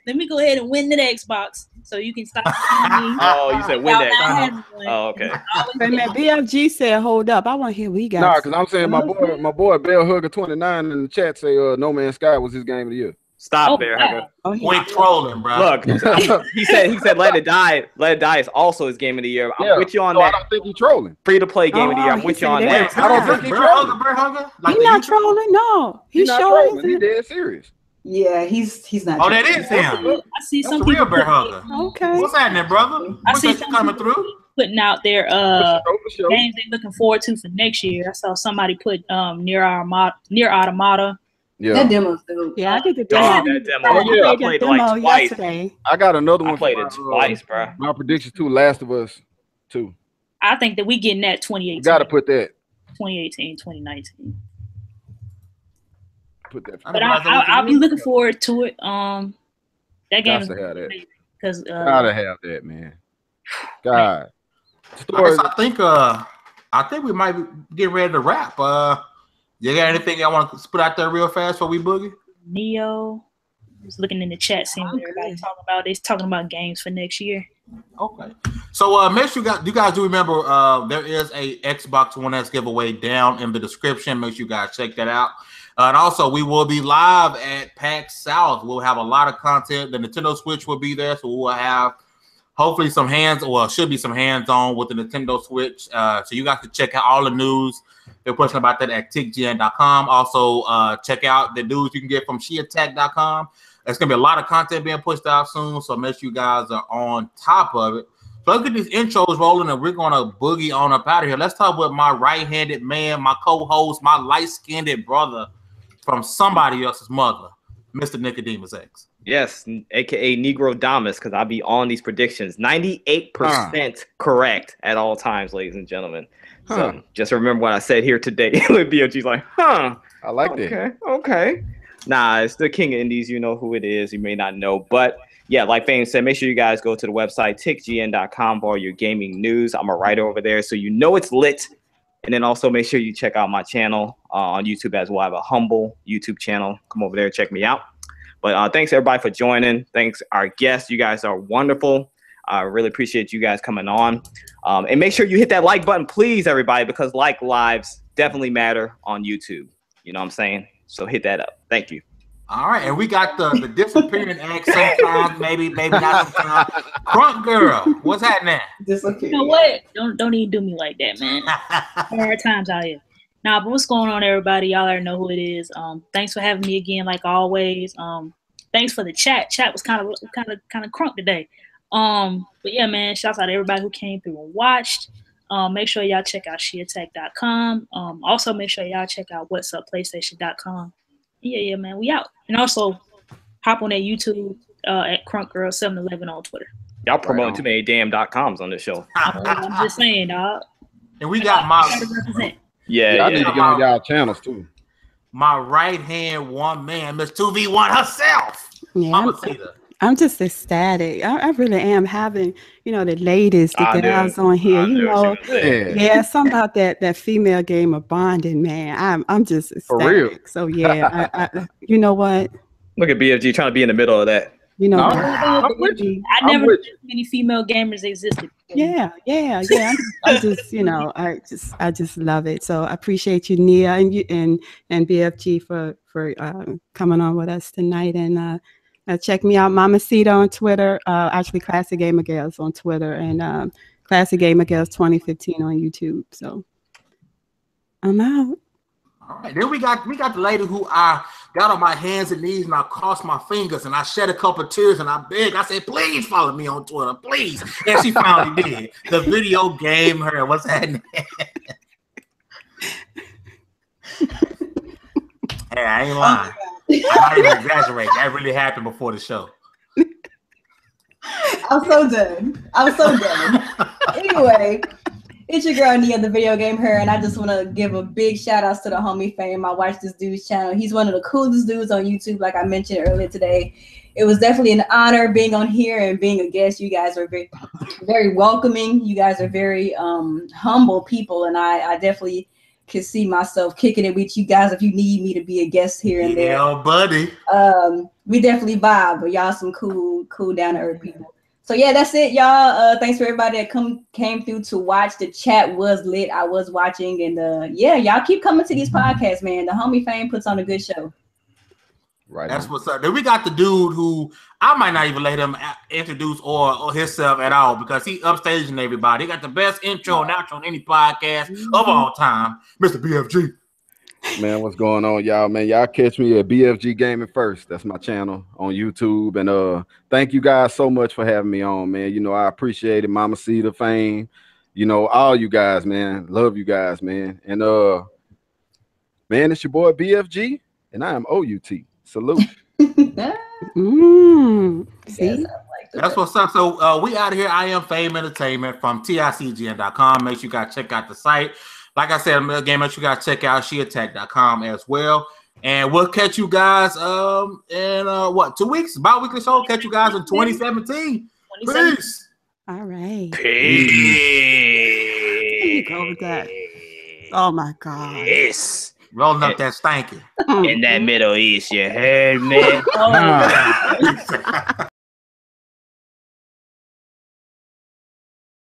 Let me go ahead and win the Xbox so you can stop. Oh, you said win that. Oh, okay. And that BFG said, "Hold up, I want to hear we got." Nah, because I'm saying my boy Bell Hugger 29 in the chat say No Man's Sky was his game of the year. Stop there, Hugger. We're trolling, bro. Look, he said Let It Die. Let It Die is also his game of the year. I'm with you on that. I don't think he's trolling. Free to play game of the year. I'm with you on that. I don't think he's trolling. He's not trolling. No, he's showing. He's dead serious. Yeah, he's not. Oh, that is him. I see some real Bear Hugger. Okay. What's happening, brother? I see some coming through. Putting out their games they're looking forward to for next year. I saw somebody put Near Automata. Yeah, that demo's dope. Yeah, I did the demo. That demo. I played it like twice. Yesterday. I got another one. I played it twice, bro. My predictions too. Last of Us 2. I think that we getting that 2018. You got to put that. 2018, 2019. Put that. But I'll be looking forward to it. That game is because gotta have that, man. God. I think we might be getting ready to wrap. You got anything I want to put out there real fast before we boogie? Neo. Just looking in the chat, seeing what everybody's talking about. They're talking about games for next year. Okay. So make sure you guys do remember there is a Xbox One S giveaway down in the description. Make sure you guys check that out. And also, we will be live at PAX South. We'll have a lot of content. The Nintendo Switch will be there, so we'll have hopefully some should be some hands-on with the Nintendo Switch. So you guys can check out all the news. They're pushing about that at tickgn.com. Also, check out the news you can get from sheattack.com. There's going to be a lot of content being pushed out soon, so make sure you guys are on top of it. So let's get these intros rolling, and we're going to boogie on up out of here. Let's talk with my right-handed man, my co-host, my light-skinned brother from somebody else's mother, Mr. Nicodemus X. Yes, a.k.a. Negro Damas, because I'll be on these predictions. 98% correct at all times, ladies and gentlemen. So just remember what I said here today. BFG's like, I like that. Okay. Nah, it's the King of Indies. You know who it is. You may not know. But, yeah, like Fame said, make sure you guys go to the website, tickgn.com, for all your gaming news. I'm a writer over there, so you know it's lit. And then also make sure you check out my channel on YouTube as well. I have a humble YouTube channel. Come over there and check me out. But thanks, everybody, for joining. Thanks, our guests. You guys are wonderful. I really appreciate you guys coming on. And make sure you hit that like button, please, everybody, because like lives definitely matter on YouTube. You know what I'm saying? So hit that up. Thank you. All right, and we got the disappearing act sometimes, maybe not sometimes. Crunk girl, what's happening? You know what? Don't even do me like that, man. Hard times out here. Nah, but what's going on, everybody? Y'all already know who it is. Thanks for having me again, like always. Thanks for the chat. Chat was kind of crunk today. But yeah, man, shouts out to everybody who came through and watched. Make sure y'all check out sheattack.com. Also make sure y'all check out whatsupplaystation.com. Yeah, man, we out. And also hop on that YouTube at Crunk Girl 711 on Twitter. Y'all promoting too many damn .coms on this show. I'm just saying, dog. And we got my I need to get on y'all channels too. My right hand one man, Miss 2V1 herself. Yeah, I'm just ecstatic. I really am having, the ladies, the gals on here. Something about that female game of bonding, man. I'm just ecstatic. For real. So yeah, I you know what? Look at BFG trying to be in the middle of that. You know, I never knew many female gamers existed. Yeah. I just love it. So I appreciate you, Nia, and BFG for coming on with us tonight. And check me out, Mamacita on Twitter. Actually, Classic Gamer Girls on Twitter, and Classic Gamer Girls 2015 on YouTube. So I'm out. All right, then we got the lady who I got on my hands and knees and I crossed my fingers and I shed a couple of tears and I begged. I said, "Please follow me on Twitter, please." And she finally did. The video game her. What's happening? Hey, I ain't lying. I'm not even exaggerating. That really happened before the show. I'm so done. Anyway, It's your girl Nia, the video game her, and I just want to give a big shout out to the homie Fame. I watched this dude's channel. He's one of the coolest dudes on YouTube, like I mentioned earlier today. It was definitely an honor being on here and being a guest. You guys are very, very welcoming. You guys are very humble people, and I definitely can see myself kicking it with you guys if you need me to be a guest here and there. Yeah, buddy. We definitely vibe, but y'all some cool down to earth people. So yeah, that's it, y'all. Thanks for everybody that came through to watch. The chat was lit. I was watching, and yeah, y'all keep coming to these podcasts, man. The homie Fame puts on a good show. Right. That's what's up. Then we got the dude who I might not even let him introduce or himself at all because he upstaging everybody. He got the best intro and outro on any podcast of all time, Mr. BFG. Man, what's going on, y'all? Man, y'all catch me at BFG Gaming First. That's my channel on YouTube. And thank you guys so much for having me on, man. You know, I appreciate it. Mama Cedar, Fame, you know, all you guys, man. Love you guys, man. And man, it's your boy BFG, and I am OUT. Salute. See? That's what's up. So we out of here. I am Fame Entertainment from TICGN.com. Make sure you guys check out the site. Like I said, again, make sure you guys check out SheAttack.com as well. And we'll catch you guys in 2 weeks? Bi-weekly show. Catch you guys in 2017. Peace. All right. Peace. There you go with that. Oh my God. Yes. Rolling up that stanky. In that Middle East, you heard me? Oh, God.